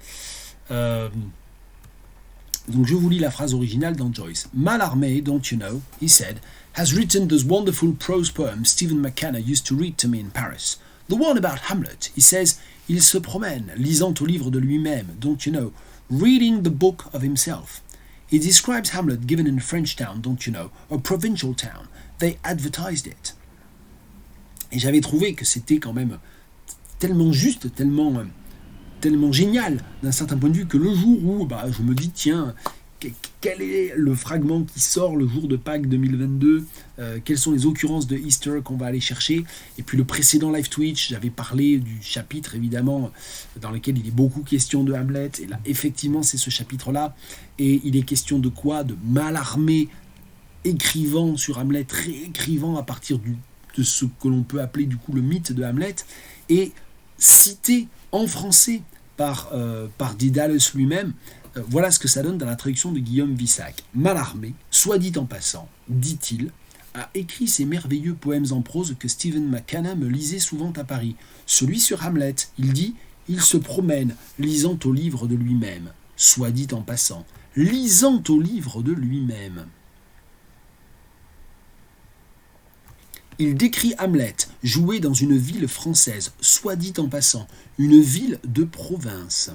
Donc je vous lis la phrase originale dans Joyce. Mallarmé, don't you know, he said, has written those wonderful prose poems Stephen McKenna used to read to me in Paris. The one about Hamlet, he says, il se promène, lisant au livre de lui-même, don't you know, reading the book of himself. He describes Hamlet given in a French town, don't you know, a provincial town. They advertised it. Et j'avais trouvé que c'était quand même tellement juste, tellement génial d'un certain point de vue que le jour où je me dis tiens, quel est le fragment qui sort le jour de Pâques 2022, quelles sont les occurrences de Easter qu'on va aller chercher, et puis le précédent live Twitch, j'avais parlé du chapitre évidemment dans lequel il est beaucoup question de Hamlet, et là effectivement c'est ce chapitre là, et il est question de quoi? De Mallarmé écrivant sur Hamlet, réécrivant à partir de ce que l'on peut appeler du coup le mythe de Hamlet, et cité en français par Dédalus lui-même. Voilà ce que ça donne dans la traduction de Guillaume Vissac. Mallarmé, soit dit en passant, dit-il, a écrit ces merveilleux poèmes en prose que Stephen McKenna me lisait souvent à Paris. Celui sur Hamlet, il dit, il se promène, lisant au livre de lui-même. Soit dit en passant, lisant au livre de lui-même. Il décrit Hamlet, joué dans une ville française, soit dit en passant, une ville de province.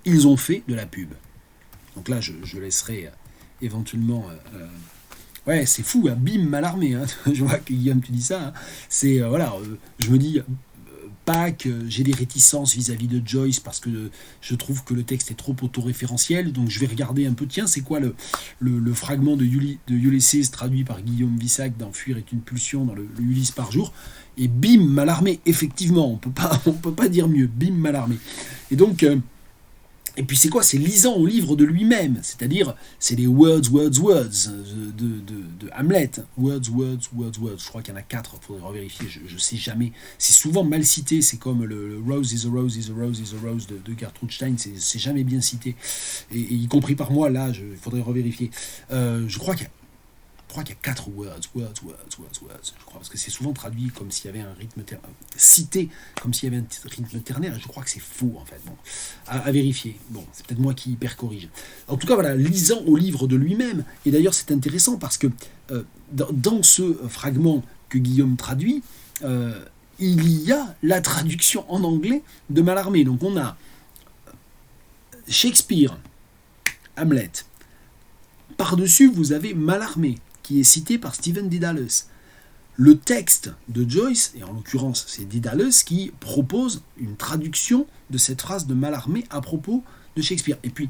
Ils ont fait de la pub. Donc là, je laisserai éventuellement... Ouais, c'est fou, hein, bim, Mallarmé. Hein. Je vois que Guillaume, tu dis ça. Hein. C'est, je me dis... Pâques, j'ai des réticences vis-à-vis de Joyce parce que je trouve que le texte est trop autoréférentiel, donc je vais regarder un peu, tiens, c'est quoi le fragment de Ulysses traduit par Guillaume Vissac dans Fuir est une pulsion dans le Ulysse par jour, et bim, Mallarmé, effectivement, on peut pas dire mieux, bim, Mallarmé. Et donc, et puis c'est quoi? C'est lisant au livre de lui-même, c'est-à-dire, c'est les words de Hamlet. Words. Je crois qu'il y en a 4, il faudrait revérifier, je sais jamais. C'est souvent mal cité, c'est comme le Rose is a Rose is a Rose is a Rose de Gertrude Stein, c'est jamais bien cité. Et y compris par moi, là, il faudrait revérifier. Je crois qu'il y a 4 words, je crois, parce que c'est souvent traduit comme s'il y avait un rythme cité comme s'il y avait un rythme ternaire, et je crois que c'est faux, en fait. Bon, à vérifier. Bon, c'est peut-être moi qui hyper corrige. En tout cas, voilà, lisant au livre de lui-même, et d'ailleurs c'est intéressant parce que dans ce fragment que Guillaume traduit, il y a la traduction en anglais de Mallarmé. Donc on a Shakespeare, Hamlet. Par-dessus, vous avez Mallarmé, qui est cité par Stephen Dédalus. Le texte de Joyce, et en l'occurrence c'est Dédalus, qui propose une traduction de cette phrase de Mallarmé à propos de Shakespeare. Et puis,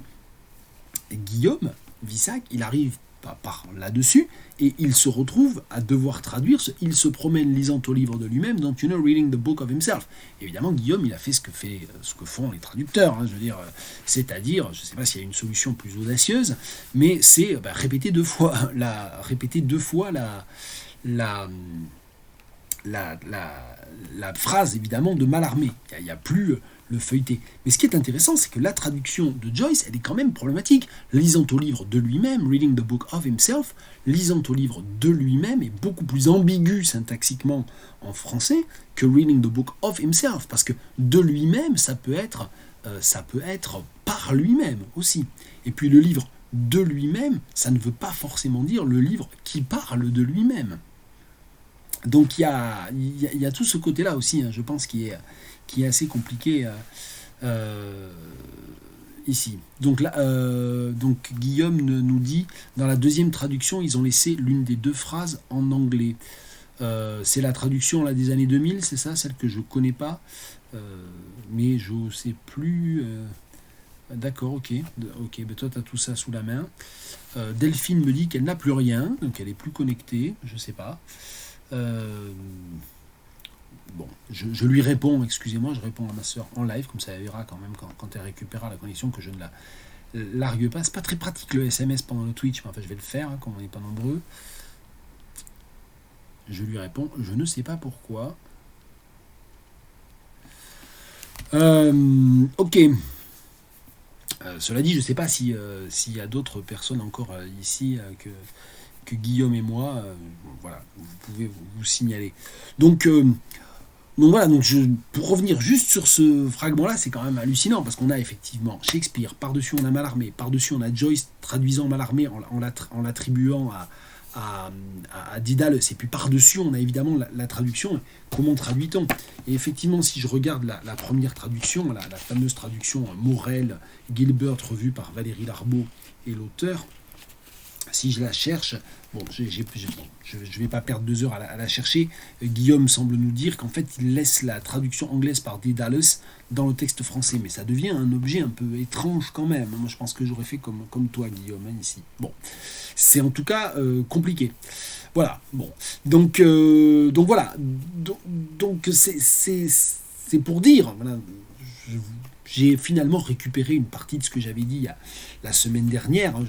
Guillaume Vissac, il arrive par là-dessus, et il se retrouve à devoir traduire il se promène lisant au livre de lui-même, don't you know, reading the book of himself. Évidemment, Guillaume, il a fait ce que font les traducteurs, hein, je veux dire, c'est-à-dire, je ne sais pas s'il y a une solution plus audacieuse, mais c'est répéter deux fois la phrase, évidemment, de Mallarmé. Il n'y a plus le feuilleté. Mais ce qui est intéressant, c'est que la traduction de Joyce, elle est quand même problématique. Lisant au livre de lui-même, reading the book of himself, lisant au livre de lui-même est beaucoup plus ambigu syntaxiquement en français que reading the book of himself, parce que de lui-même, ça peut être par lui-même aussi. Et puis le livre de lui-même, ça ne veut pas forcément dire le livre qui parle de lui-même. Donc il y a tout ce côté-là aussi, hein, je pense, qui est assez compliqué ici. Donc Guillaume nous dit, dans la deuxième traduction, ils ont laissé l'une des deux phrases en anglais. C'est la traduction là, des années 2000, c'est ça, celle que je ne connais pas, mais je ne sais plus... D'accord, ok, ben toi tu as tout ça sous la main. Delphine me dit qu'elle n'a plus rien, donc elle est plus connectée, je ne sais pas. Bon, je lui réponds, excusez-moi, je réponds à ma soeur en live, comme ça elle verra quand même quand elle récupérera la connexion que je ne la largue pas. C'est pas très pratique le SMS pendant le Twitch, mais enfin je vais le faire, hein, comme on n'est pas nombreux. Je lui réponds, je ne sais pas pourquoi. Ok. Cela dit, je ne sais pas s'il y a d'autres personnes encore ici que Guillaume et moi. Voilà, vous pouvez vous signaler. Donc voilà, pour revenir juste sur ce fragment-là, c'est quand même hallucinant, parce qu'on a effectivement Shakespeare, par-dessus on a Mallarmé, par-dessus on a Joyce traduisant Mallarmé en l'attribuant à Didales, et puis par-dessus on a évidemment la traduction, comment traduit-on? Et effectivement, si je regarde la première traduction, la fameuse traduction Morel, Gilbert, revue par Valérie Larbaud et l'auteur, si je la cherche, bon, je ne vais pas perdre 2 heures à la chercher. Guillaume semble nous dire qu'en fait, il laisse la traduction anglaise par Dédales dans le texte français, mais ça devient un objet un peu étrange quand même. Moi, je pense que j'aurais fait comme toi, Guillaume, hein, ici. Bon, c'est en tout cas compliqué. Voilà, bon. Donc voilà. Donc c'est pour dire, voilà, j'ai finalement récupéré une partie de ce que j'avais dit la semaine dernière. Hein,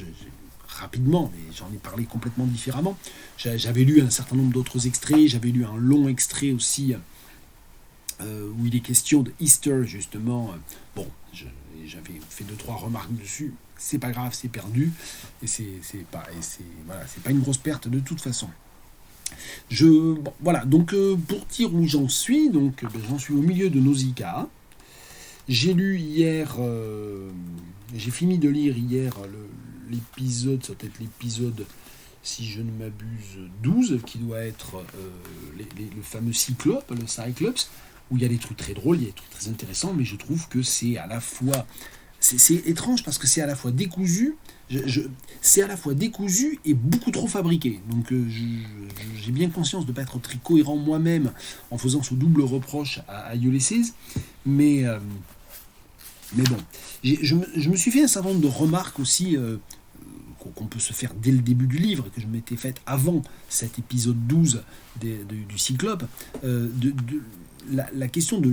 rapidement, mais j'en ai parlé complètement différemment. J'avais lu un certain nombre d'autres extraits, j'avais lu un long extrait aussi où il est question de Easter, justement. Bon, j'avais fait 2-3 remarques dessus, c'est pas grave, c'est perdu, et c'est pas une grosse perte de toute façon. Voilà, donc pour dire où j'en suis, donc j'en suis au milieu de Nausicaa. J'ai lu hier, j'ai fini de lire hier l'épisode, ça doit être l'épisode, si je ne m'abuse, 12, qui doit être le fameux Cyclope, le Cyclops, où il y a des trucs très drôles, il y a des trucs très intéressants, mais je trouve que c'est à la fois... C'est étrange parce que c'est à la fois décousu, c'est à la fois décousu et beaucoup trop fabriqué. Donc j'ai bien conscience de ne pas être très cohérent moi-même en faisant ce double reproche à Ulysses, mais bon, je me suis fait un certain nombre de remarques aussi qu'on peut se faire dès le début du livre, que je m'étais faite avant cet épisode 12 du Cyclope, la question de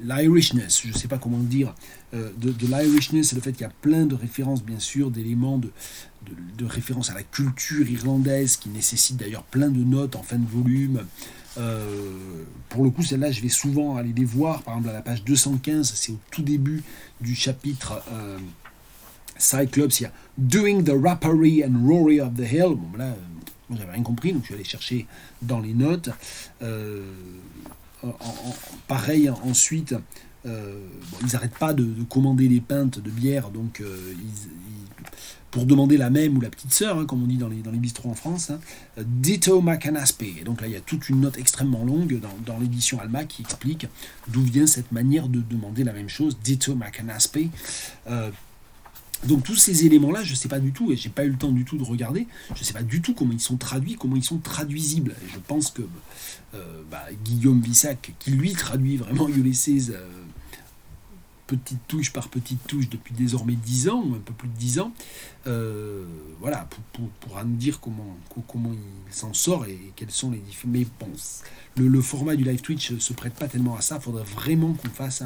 l'Irishness, je ne sais pas comment le dire, de l'Irishness, le fait qu'il y a plein de références, bien sûr, d'éléments de références à la culture irlandaise, qui nécessitent d'ailleurs plein de notes en fin de volume. Pour le coup, celle-là, je vais souvent aller les voir. Par exemple, à la page 215, c'est au tout début du chapitre Cyclops, il y a Doing the Rappery and Rory of the Hill. Bon, là, moi, j'avais rien compris, donc je suis allé chercher dans les notes. Pareil, ensuite, ils n'arrêtent pas de commander des pintes de bière, donc pour demander la même ou la petite sœur, hein, comme on dit dans les bistrots en France, hein, Ditto Macanaspe. Et donc là, il y a toute une note extrêmement longue dans l'édition Alma qui explique d'où vient cette manière de demander la même chose, Ditto Macanaspe. Donc tous ces éléments-là, je ne sais pas du tout, et j'ai pas eu le temps du tout de regarder, je ne sais pas du tout comment ils sont traduits, comment ils sont traduisibles. Et je pense que Guillaume Vissac, qui lui traduit vraiment Ulysses petite touche par petite touche depuis désormais 10 ans, ou un peu plus de 10 ans, voilà, pour nous dire comment il s'en sort et quels sont les différents... Mais bon, le format du live Twitch se prête pas tellement à ça, il faudrait vraiment qu'on fasse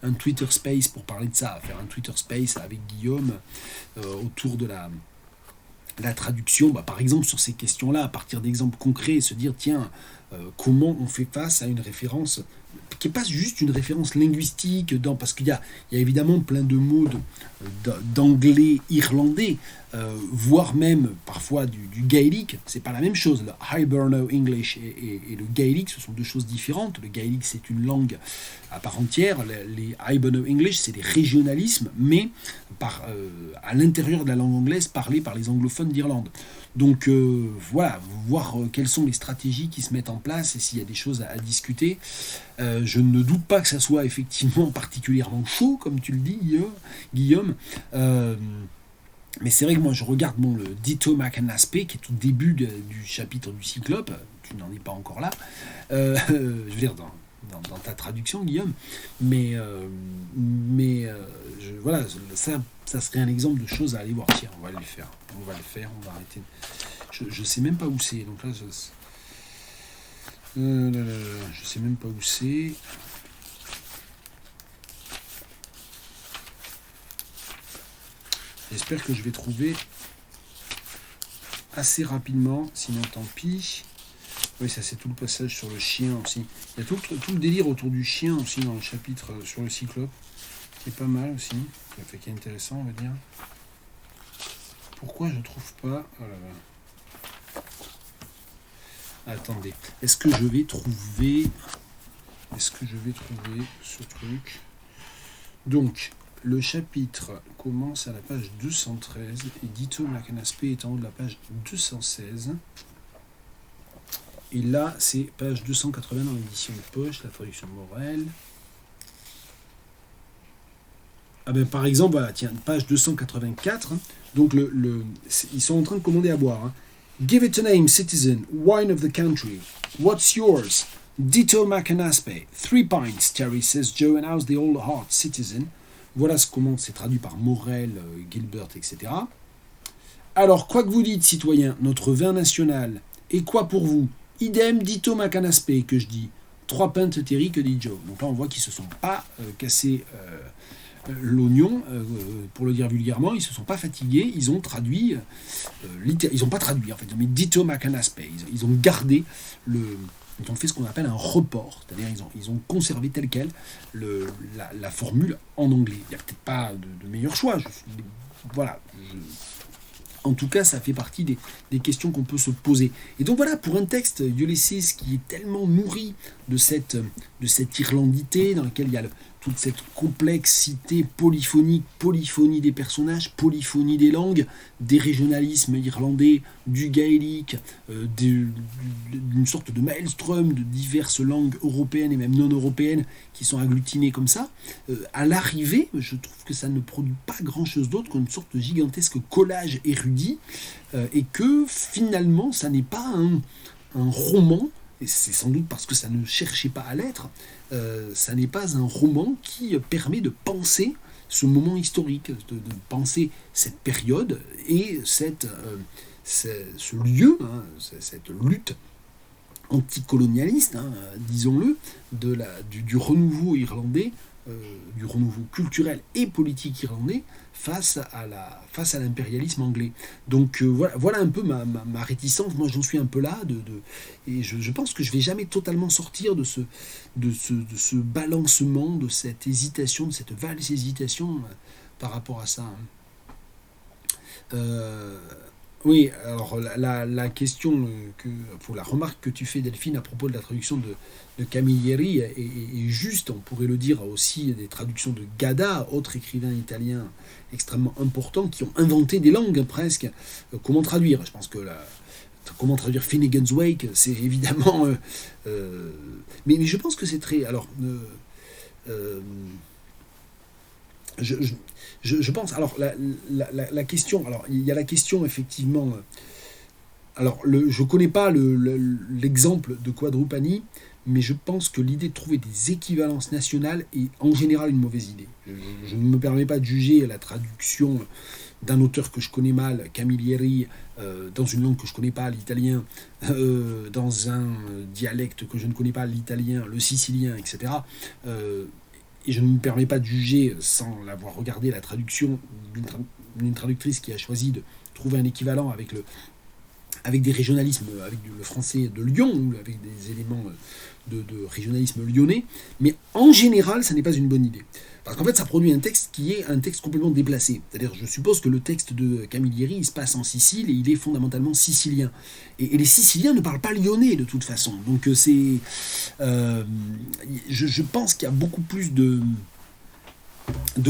un Twitter Space pour parler de ça, faire un Twitter Space avec Guillaume autour de la traduction, par exemple sur ces questions-là, à partir d'exemples concrets, et se dire, tiens, comment on fait face à une référence qui n'est pas juste une référence linguistique, parce qu'il y a évidemment plein de mots d'anglais irlandais, voire même parfois du gaélique. C'est pas la même chose. Le Hiberno English et le gaélique, ce sont deux choses différentes. Le gaélique, c'est une langue à part entière. Les Hiberno English, c'est des régionalismes, mais à l'intérieur de la langue anglaise parlée par les anglophones d'Irlande. Donc voilà, voir quelles sont les stratégies qui se mettent en place et s'il y a des choses à discuter. Je ne doute pas que ça soit effectivement particulièrement chaud, comme tu le dis, Guillaume. Mais c'est vrai que moi je regarde le Ditto Macanaspe, qui est au début du chapitre du Cyclope. Tu n'en es pas encore là. Je veux dire, dans ta traduction, Guillaume. Mais voilà, ça serait un exemple de choses à aller voir. Tiens, on va le faire, on va arrêter. Je sais même pas où c'est, donc là, Je sais même pas où c'est. J'espère que je vais trouver assez rapidement, sinon tant pis. Oui, ça c'est tout le passage sur le chien aussi. Il y a tout le délire autour du chien aussi dans le chapitre sur le cyclope, qui est pas mal aussi, qui est intéressant, on va dire. Pourquoi je trouve pas... Oh là là. Attendez, est-ce que je vais trouver ce truc? Donc, le chapitre commence à la page 213 et Dito Makanaspe est en haut de la page 216. Et là, c'est page 280 dans l'édition de poche, la traduction de Morel. Ah ben, par exemple, voilà, tiens, page 284. Donc, ils sont en train de commander à boire. Hein. Give it a name, citizen, wine of the country. What's yours? Ditto Makanaspe. 3 pints, Terry says Joe, and how's the old heart, citizen? Voilà comment c'est traduit par Morel, Gilbert, etc. Alors, quoi que vous dites, citoyen, notre vin national, et quoi pour vous? Idem Ditto Makanaspe, que je dis. 3 pintes Terry, que dit Joe. Donc là, on voit qu'ils ne se sont pas cassés l'oignon, pour le dire vulgairement, ils ne se sont pas fatigués, ils ont traduit, ils n'ont pas traduit, en fait, ils ont mis Ditto Makanaspe, ils ont gardé ils ont fait ce qu'on appelle un report, c'est-à-dire ils ont conservé tel quel la formule en anglais. Il n'y a peut-être pas de meilleur choix, voilà. En tout cas, ça fait partie des questions qu'on peut se poser. Et donc voilà, pour un texte, Ulysses, qui est tellement nourri de cette irlandité, dans laquelle il y a toute cette complexité polyphonique, polyphonie des personnages, polyphonie des langues, des régionalismes irlandais, du gaélique, d'une sorte de maelstrom de diverses langues européennes et même non européennes qui sont agglutinées comme ça. À l'arrivée, je trouve que ça ne produit pas grand-chose d'autre qu'une sorte de gigantesque collage érudit, et que finalement, ça n'est pas un roman, et c'est sans doute parce que ça ne cherchait pas à l'être, ça n'est pas un roman qui permet de penser ce moment historique, de penser cette période et ce lieu, hein, cette lutte anticolonialiste, hein, disons-le, du renouveau irlandais, du renouveau culturel et politique irlandais face à l'impérialisme anglais. Donc voilà un peu ma réticence. Moi, j'en suis un peu là, et je pense que je vais jamais totalement sortir de ce balancement, de cette hésitation, de cette valse hésitation par rapport à ça. Oui, alors la question, pour la remarque que tu fais, Delphine, à propos de la traduction de Camilleri est juste. On pourrait le dire aussi des traductions de Gadda, autre écrivain italien extrêmement important, qui ont inventé des langues presque. Comment traduire? Je pense que comment traduire Finnegan's Wake, c'est évidemment... mais je pense que c'est très... Alors... Je pense, alors la question, alors il y a la question effectivement, alors je ne connais pas l'exemple de Quadrupani, mais je pense que l'idée de trouver des équivalences nationales est en général une mauvaise idée. Je ne me permets pas de juger la traduction d'un auteur que je connais mal, Camilleri, dans une langue que je ne connais pas, l'italien, dans un dialecte que je ne connais pas, l'italien, le sicilien, etc., et je ne me permets pas de juger, sans l'avoir regardé, la traduction d'une traductrice qui a choisi de trouver un équivalent avec des régionalismes, avec le français de Lyon, ou avec des éléments de régionalisme lyonnais. Mais en général, ça n'est pas une bonne idée. Parce qu'en fait, ça produit un texte qui est un texte complètement déplacé. C'est-à-dire, je suppose que le texte de Camilleri, il se passe en Sicile et il est fondamentalement sicilien. Et les Siciliens ne parlent pas lyonnais de toute façon. Donc je pense qu'il y a beaucoup plus de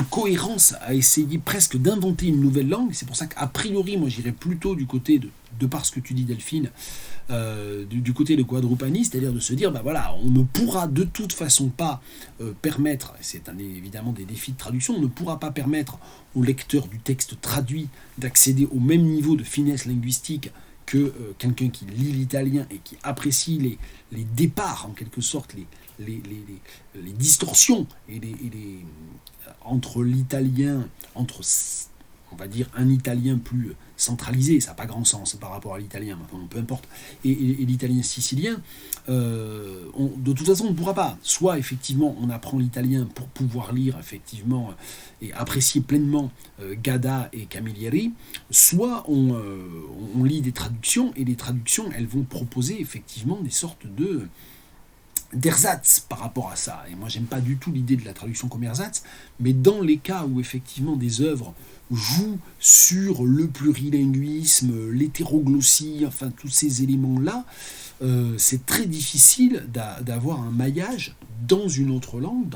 cohérence à essayer presque d'inventer une nouvelle langue. C'est pour ça qu'a priori, moi j'irais plutôt du côté de par ce que tu dis, Delphine, du côté de Quadrupani, c'est-à-dire de se dire, ben voilà, on ne pourra de toute façon pas permettre, c'est évidemment des défis de traduction, on ne pourra pas permettre au lecteur du texte traduit d'accéder au même niveau de finesse linguistique que quelqu'un qui lit l'italien et qui apprécie les départs, en quelque sorte, les distorsions entre l'italien, entre on va dire, un italien plus centralisé, ça n'a pas grand sens par rapport à l'italien, enfin, peu importe, et l'italien sicilien, de toute façon, on ne pourra pas. Soit, effectivement, on apprend l'italien pour pouvoir lire, effectivement, et apprécier pleinement Gadda et Camilleri, soit on lit des traductions, et les traductions, elles vont proposer, effectivement, des sortes d'ersatz par rapport à ça. Et moi, j'aime pas du tout l'idée de la traduction comme ersatz, mais dans les cas où, effectivement, des œuvres joue sur le plurilinguisme, l'hétéroglossie, enfin tous ces éléments-là, c'est très difficile d'avoir un maillage dans une autre langue,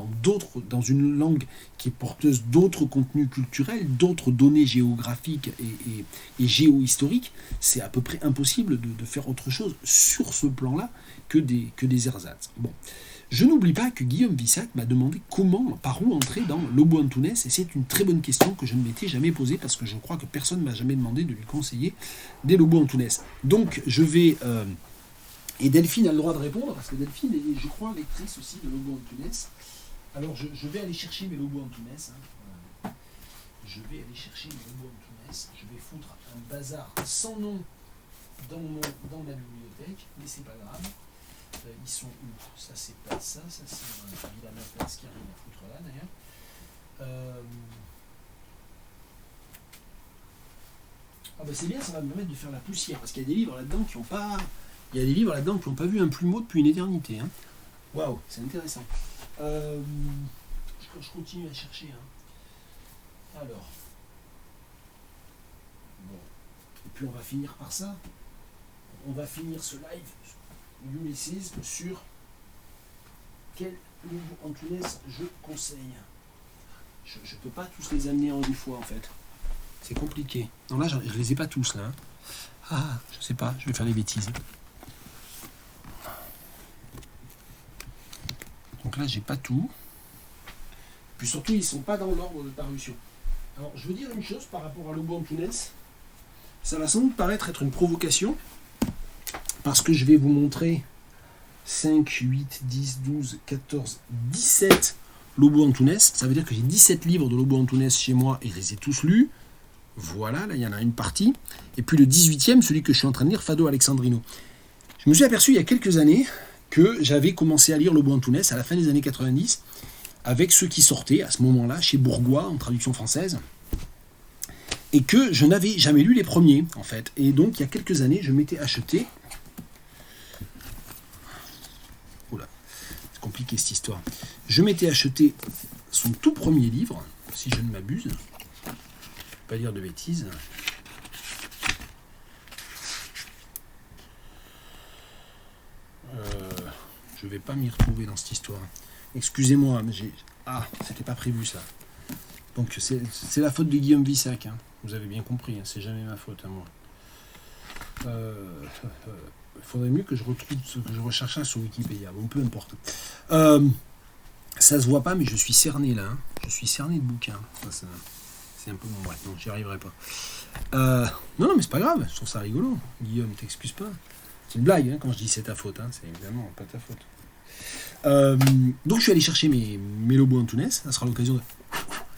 dans une langue qui est porteuse d'autres contenus culturels, d'autres données géographiques et géohistoriques. C'est à peu près impossible de faire autre chose sur ce plan-là que des ersatz. Bon. Je n'oublie pas que Guillaume Vissac m'a demandé par où entrer dans Lobo Antunes, et c'est une très bonne question que je ne m'étais jamais posée, parce que je crois que personne ne m'a jamais demandé de lui conseiller des Lobo Antunes. Donc je vais... et Delphine a le droit de répondre, parce que Delphine est, je crois, lectrice aussi de Lobo Antunes. Alors je vais aller chercher mes Lobo Antunes. Je vais aller chercher mes Lobo Antunes. Je vais foutre un bazar sans nom dans ma bibliothèque, mais c'est pas grave. Ils sont où? Ça c'est pas ça, c'est il a ma place qui arrive à foutre là d'ailleurs. Ah bah c'est bien, ça va me permettre de faire la poussière, parce qu'il y a des livres là-dedans qui n'ont pas. Il y a des livres là-dedans qui n'ont pas vu un plumeau depuis une éternité. Waouh, c'est intéressant. Je continue à chercher. Alors. Bon. Et puis on va finir par ça. On va finir ce live Ulysses sur quel Lobo Antunes je conseille. Je ne peux pas tous les amener en une fois en fait. C'est compliqué. Non là je les ai pas tous là. Ah, je sais pas, je vais faire des bêtises. Donc là j'ai pas tout. Puis surtout ils sont pas dans l'ordre de parution. Alors je veux dire une chose par rapport à Lobo Antunes. Ça va sans doute paraître être une provocation. Parce que je vais vous montrer 5, 8, 10, 12, 14, 17 Lobo Antunes. Ça veut dire que j'ai 17 livres de Lobo Antunes chez moi et je les ai tous lus. Voilà, là il y en a une partie. Et puis le 18e, celui que je suis en train de lire, Fado Alexandrino. Je me suis aperçu il y a quelques années que j'avais commencé à lire Lobo Antunes à la fin des années 90 avec ceux qui sortaient à ce moment-là chez Bourgois en traduction française. Et que je n'avais jamais lu les premiers en fait. Et donc il y a quelques années, je m'étais acheté... Compliqué cette histoire. Je m'étais acheté son tout premier livre, si je ne m'abuse. Je ne vais pas dire de bêtises. Je ne vais pas m'y retrouver dans cette histoire. Excusez-moi, mais c'était pas prévu ça. Donc c'est la faute de Guillaume Vissac. Vous avez bien compris, c'est jamais ma faute à moi. Il faudrait mieux que je retrouve ce que je recherchais sur Wikipédia. Bon, peu importe. Ça se voit pas, mais je suis cerné là. Je suis cerné de bouquins. C'est un peu mon bref. Non, j'y arriverai pas. Non, mais c'est pas grave. Je trouve ça rigolo. Guillaume, t'excuses pas. C'est une blague quand je dis c'est ta faute. C'est évidemment pas ta faute. Donc je suis allé chercher mes Lobo Antunes. Ça sera l'occasion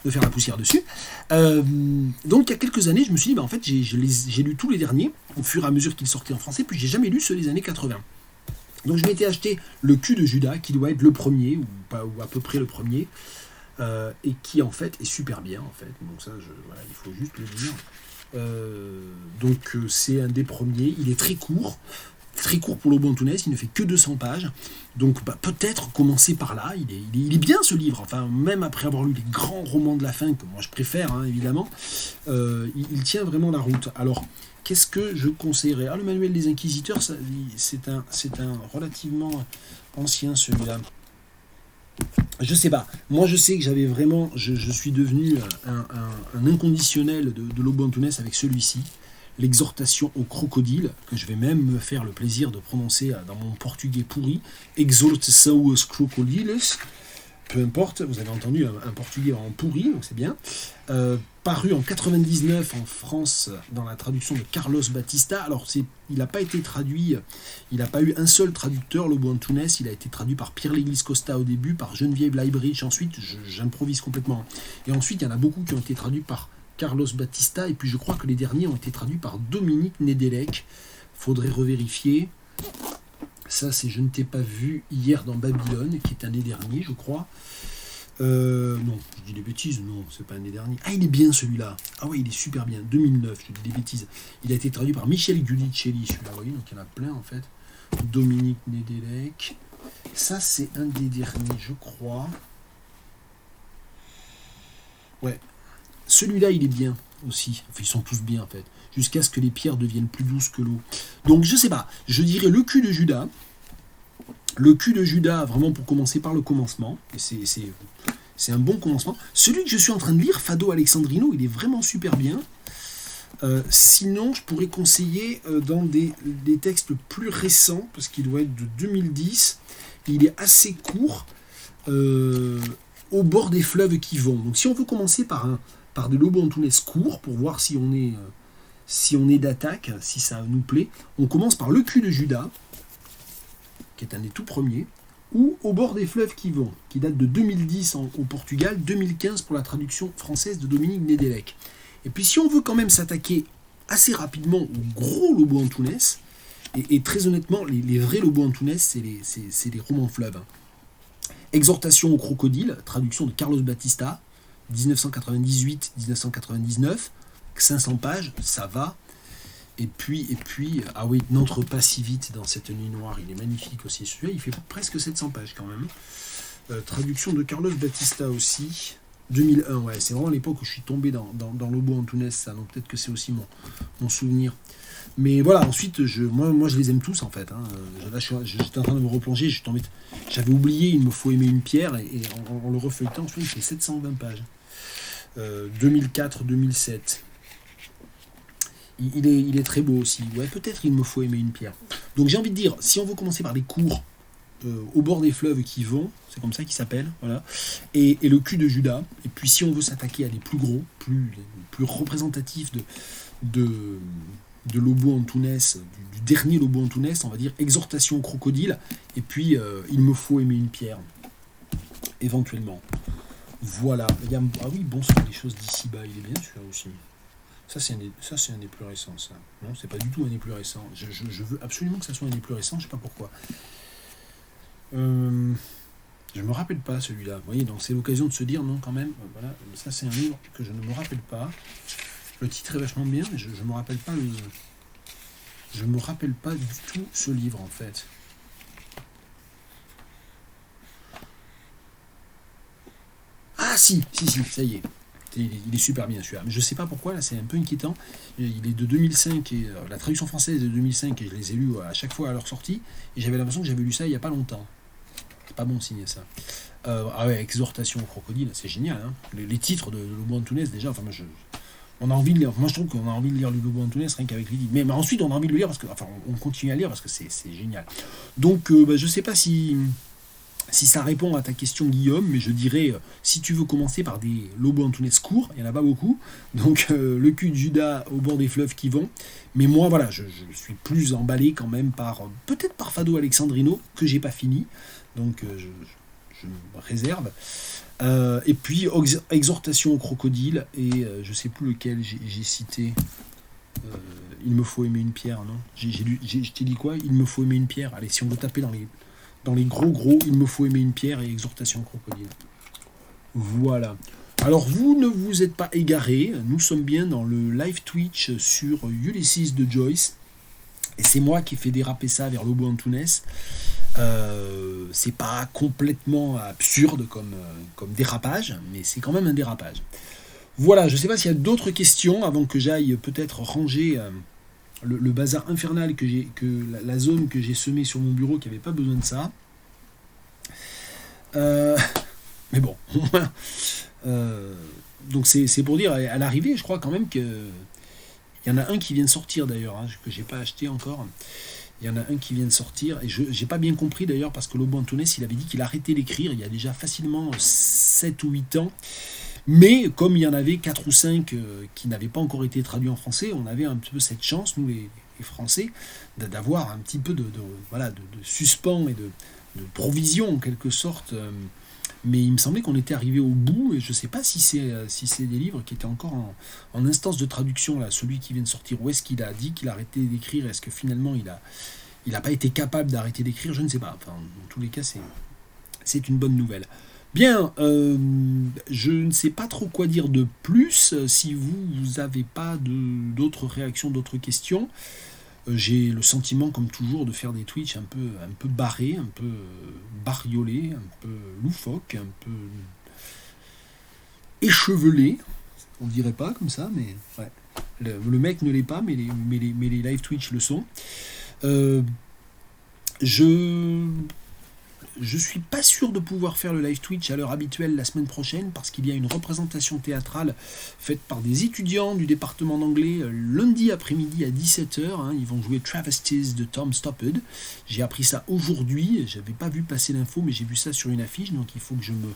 de faire la poussière dessus. Donc il y a quelques années, je me suis dit, en fait, j'ai lu tous les derniers, au fur et à mesure qu'ils sortaient en français, puis j'ai jamais lu ceux des années 80. Donc je m'étais acheté le cul de Judas, qui doit être le premier, ou à peu près le premier, et qui en fait est super bien, en fait. Donc ça, voilà, il faut juste le dire. Donc c'est un des premiers, il est très court pour Lobo Antunes, il ne fait que 200 pages, donc peut-être commencer par là, il est bien ce livre, enfin même après avoir lu les grands romans de la fin, que moi je préfère évidemment, il tient vraiment la route. Alors, qu'est-ce que je conseillerais? Le manuel des inquisiteurs, c'est un relativement ancien celui-là. Je sais pas, moi je sais que j'avais vraiment, je suis devenu un inconditionnel de Lobo Antunes avec celui-ci. L'exhortation au crocodile, que je vais même me faire le plaisir de prononcer dans mon portugais pourri, Exhortação aos crocodiles, peu importe, vous avez entendu un portugais en pourri, donc c'est bien, paru en 99 en France dans la traduction de Carlos Batista. Alors il n'a pas été traduit, il n'a pas eu un seul traducteur, Lobo Antunes, il a été traduit par Pierre Léglise Costa au début, par Geneviève Leibridge ensuite, j'improvise complètement, et ensuite il y en a beaucoup qui ont été traduits par Carlos Batista, et puis je crois que les derniers ont été traduits par Dominique Nedelec. Faudrait revérifier. Ça, c'est Je ne t'ai pas vu hier dans Babylone, qui est un des derniers, je crois. Non, je dis des bêtises, non, c'est pas un des derniers. Ah, il est bien celui-là. Ah oui, il est super bien. 2009, je dis des bêtises. Il a été traduit par Michel Gulicelli, celui-là, vous voyez, donc il y en a plein en fait. Dominique Nedelec. Ça, c'est un des derniers, je crois. Ouais. Celui-là, il est bien aussi. Enfin, ils sont tous bien en fait. Jusqu'à ce que les pierres deviennent plus douces que l'eau. Donc, je sais pas. Je dirais le cul de Judas. Le cul de Judas, vraiment pour commencer par le commencement. Et c'est un bon commencement. Celui que je suis en train de lire, Fado Alexandrino, il est vraiment super bien. Sinon, je pourrais conseiller dans des textes plus récents, parce qu'il doit être de 2010. Il est assez court, au bord des fleuves qui vont. Donc si on veut commencer par des Lobo Antunes courts, pour voir si on est d'attaque, si ça nous plaît, on commence par Le cul de Judas, qui est un des tout premiers, ou Au bord des fleuves qui vont, qui date de 2010 au Portugal, 2015 pour la traduction française de Dominique Nedelec. Et puis si on veut quand même s'attaquer assez rapidement aux gros Lobo Antunes, et très honnêtement, les vrais Lobo Antunes, c'est les romans fleuves. Exhortation au crocodile, traduction de Carlos Batista, 1998-1999, 500 pages, ça va. Et puis, ah oui, N'entre pas si vite dans cette nuit noire, il est magnifique aussi. Celui-là, il fait presque 700 pages quand même. Traduction de Carlos Batista aussi, 2001, ouais, c'est vraiment l'époque où je suis tombé dans Lobo Antunes, ça, donc peut-être que c'est aussi mon souvenir. Mais voilà, ensuite, moi je les aime tous en fait. Hein. Là, j'étais en train de me replonger, j'avais oublié Il me faut aimer une pierre, et en le refeuilletant, il fait 720 pages. 2004-2007. Il est très beau aussi. Ouais, peut-être Il me faut aimer une pierre. Donc j'ai envie de dire, si on veut commencer par les cours au bord des fleuves qui vont, c'est comme ça qu'ils s'appellent, voilà, et Le cul de Judas, et puis si on veut s'attaquer à des plus gros, plus représentatifs de Lobo Antunes, du dernier Lobo Antunes, on va dire Exhortation au crocodile, et puis Il me faut aimer une pierre, éventuellement. Voilà. Ah oui, bon, c'est des choses d'ici-bas, il est bien celui-là aussi. Ça, c'est un des plus récents, ça. Non, c'est pas du tout un des plus récents. Je veux absolument que ça soit un des plus récents, je sais pas pourquoi. Je me rappelle pas celui-là. Vous voyez, donc c'est l'occasion de se dire, non, quand même, voilà, ça c'est un livre que je ne me rappelle pas. Le titre est vachement bien, mais je me rappelle pas je me rappelle pas du tout ce livre, en fait. Ah si, ça y est. Il est super bien celui-là. Mais je sais pas pourquoi, là c'est un peu inquiétant. Il est de 2005, et la traduction française est de 2005, et je les ai lus à chaque fois à leur sortie, et j'avais l'impression que j'avais lu ça il n'y a pas longtemps. C'est pas bon signe ça. Ah ouais, Exhortation au crocodile, c'est génial. Hein. Les titres de Lobo Antunes, déjà, enfin on a envie de lire. Moi je trouve qu'on a envie de lire le Lobo Antunes rien qu'avec les livres. Mais ensuite on a envie de le lire parce que, enfin on continue à lire parce que c'est génial. Donc je sais pas si ça répond à ta question, Guillaume, mais je dirais, si tu veux commencer par des Lobo Antunes courts, il n'y en a pas beaucoup, donc Le cul de Judas, Au bord des fleuves qui vont, mais moi, voilà, je suis plus emballé quand même peut-être par Fado Alexandrino, que j'ai pas fini, donc je me réserve, et puis Exhortation au crocodile, et je sais plus lequel j'ai cité, Il me faut aimer une pierre, non ? Je t'ai dit quoi ? Il me faut aimer une pierre. Allez, si on veut taper dans les gros, Il me faut aimer une pierre et Exhortation au crocodile. Voilà. Alors, vous ne vous êtes pas égarés. Nous sommes bien dans le live Twitch sur Ulysses de Joyce. Et c'est moi qui ai fait déraper ça vers Lobo Antunes. C'est pas complètement absurde comme dérapage, mais c'est quand même un dérapage. Voilà, je ne sais pas s'il y a d'autres questions avant que j'aille peut-être ranger le bazar infernal la zone que j'ai semée sur mon bureau qui n'avait pas besoin de ça. Mais bon, donc c'est pour dire, à l'arrivée, je crois quand même qu'il y en a un qui vient de sortir d'ailleurs, hein, que j'ai pas acheté encore. Il y en a un qui vient de sortir, et je n'ai pas bien compris d'ailleurs, parce que Lobo Antunes, il avait dit qu'il arrêtait d'écrire il y a déjà facilement 7 ou 8 ans. Mais comme il y en avait 4 ou 5 qui n'avaient pas encore été traduits en français, on avait un petit peu cette chance, nous les Français, d'avoir un petit peu de suspens et de provision en quelque sorte Mais il me semblait qu'on était arrivé au bout, et je ne sais pas si c'est des livres qui étaient encore en instance de traduction, là, celui qui vient de sortir, ou est-ce qu'il a dit qu'il a arrêté d'écrire, est-ce que finalement il n'a pas été capable d'arrêter d'écrire, je ne sais pas. Enfin, dans tous les cas, c'est une bonne nouvelle. Bien, je ne sais pas trop quoi dire de plus. Si vous n'avez pas d'autres réactions, d'autres questions, j'ai le sentiment, comme toujours, de faire des Twitch un peu barrés, un peu bariolés, un peu loufoques, un peu échevelés. On dirait pas comme ça, mais ouais. Le mec ne l'est pas, mais les live Twitch le sont. Euh, je Je suis pas sûr de pouvoir faire le live Twitch à l'heure habituelle la semaine prochaine parce qu'il y a une représentation théâtrale faite par des étudiants du département d'anglais lundi après-midi à 17h. Ils vont jouer Travesties de Tom Stoppard. J'ai appris ça aujourd'hui. J'avais pas vu passer l'info, mais j'ai vu ça sur une affiche, donc il faut que je me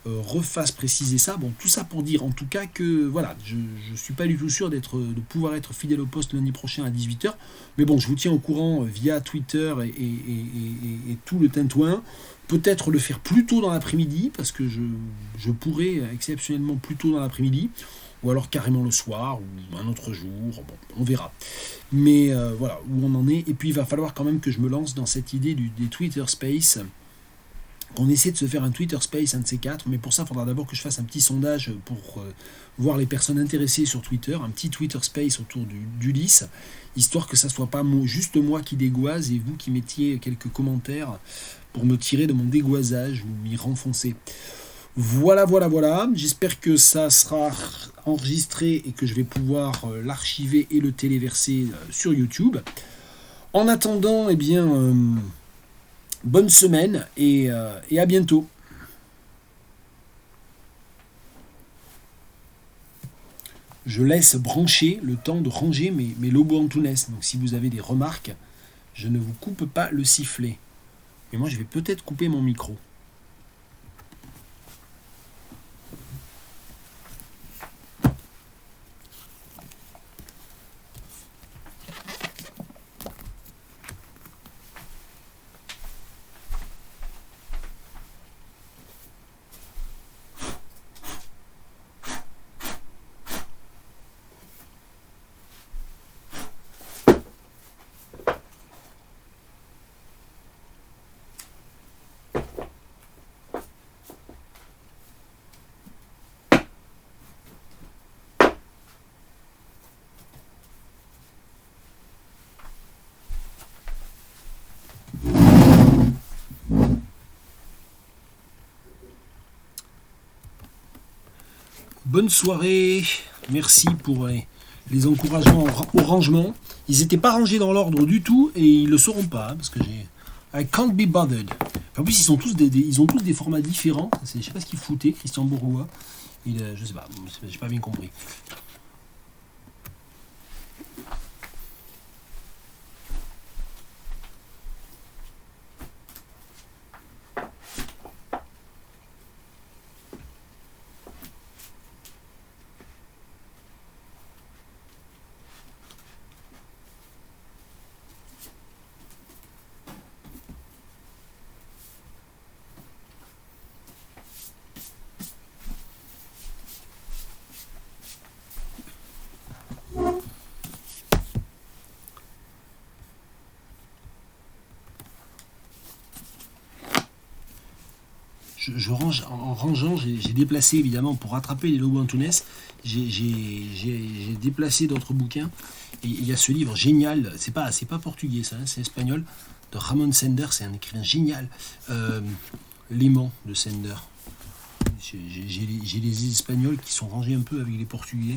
refasse préciser ça. Bon, tout ça pour dire en tout cas que voilà, je suis pas du tout sûr de pouvoir être fidèle au poste lundi prochain à 18h. Mais bon, je vous tiens au courant via Twitter et tout le tintouin. Peut-être le faire plus tôt dans l'après-midi, parce que je pourrais exceptionnellement plus tôt dans l'après-midi, ou alors carrément le soir, ou un autre jour, bon, on verra. Mais voilà, où on en est. Et puis il va falloir quand même que je me lance dans cette idée des Twitter Space, qu'on essaie de se faire un Twitter Space, un de ces quatre, mais pour ça, il faudra d'abord que je fasse un petit sondage pour voir les personnes intéressées sur Twitter, un petit Twitter Space autour d'Ulysse, histoire que ça soit pas juste moi qui dégoise et vous qui mettiez quelques commentaires pour me tirer de mon dégoisage ou m'y renfoncer. Voilà, voilà, voilà. J'espère que ça sera enregistré et que je vais pouvoir l'archiver et le téléverser sur YouTube. En attendant, eh bien... bonne semaine et à bientôt. Je laisse brancher le temps de ranger mes Lobo Antunes. Donc si vous avez des remarques, je ne vous coupe pas le sifflet. Mais moi je vais peut-être couper mon micro. Bonne soirée, merci pour les encouragements au rangement. Ils n'étaient pas rangés dans l'ordre du tout et ils ne le seront pas, parce que j'ai... I can't be bothered. En plus, ils ont tous des formats différents. Je ne sais pas ce qu'il foutait, Christian Bourgois. Je sais pas, j'ai pas bien compris. Je range, en rangeant, j'ai déplacé évidemment pour rattraper les Lobo Antunes, j'ai déplacé d'autres bouquins. Et il y a ce livre génial, c'est pas portugais ça, c'est espagnol, de Ramon Sender, c'est un écrivain génial. L'aimant de Sender. J'ai les Espagnols qui sont rangés un peu avec les Portugais,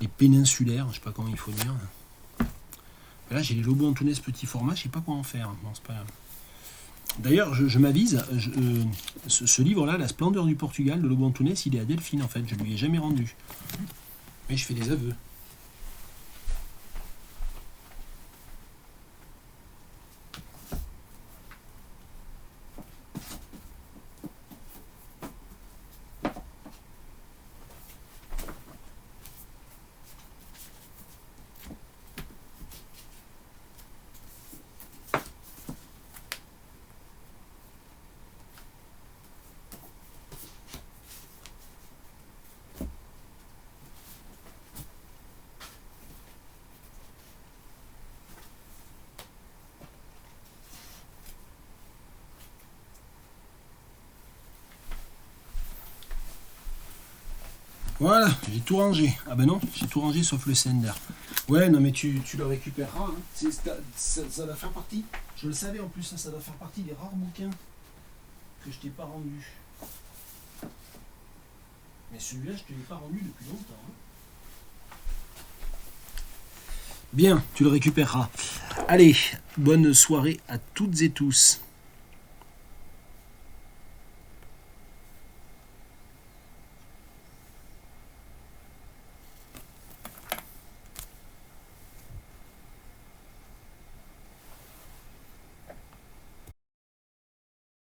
les péninsulaires, je sais pas comment il faut dire. Là j'ai les Lobo Antunes petit format, je sais pas quoi en faire. Bon, c'est pas... D'ailleurs, je m'avise, ce livre-là, La splendeur du Portugal, de Lobo Antunes, il est à Delphine en fait, je lui ai jamais rendu. Mais je fais des aveux. Voilà, j'ai tout rangé. Ah ben non, j'ai tout rangé sauf le sender. Ouais, non mais tu le récupéreras. Hein. Ça doit faire partie. Je le savais en plus, ça doit faire partie des rares bouquins que je t'ai pas rendu. Mais celui-là, je te l'ai pas rendu depuis longtemps. Hein. Bien, tu le récupéreras. Allez, bonne soirée à toutes et tous.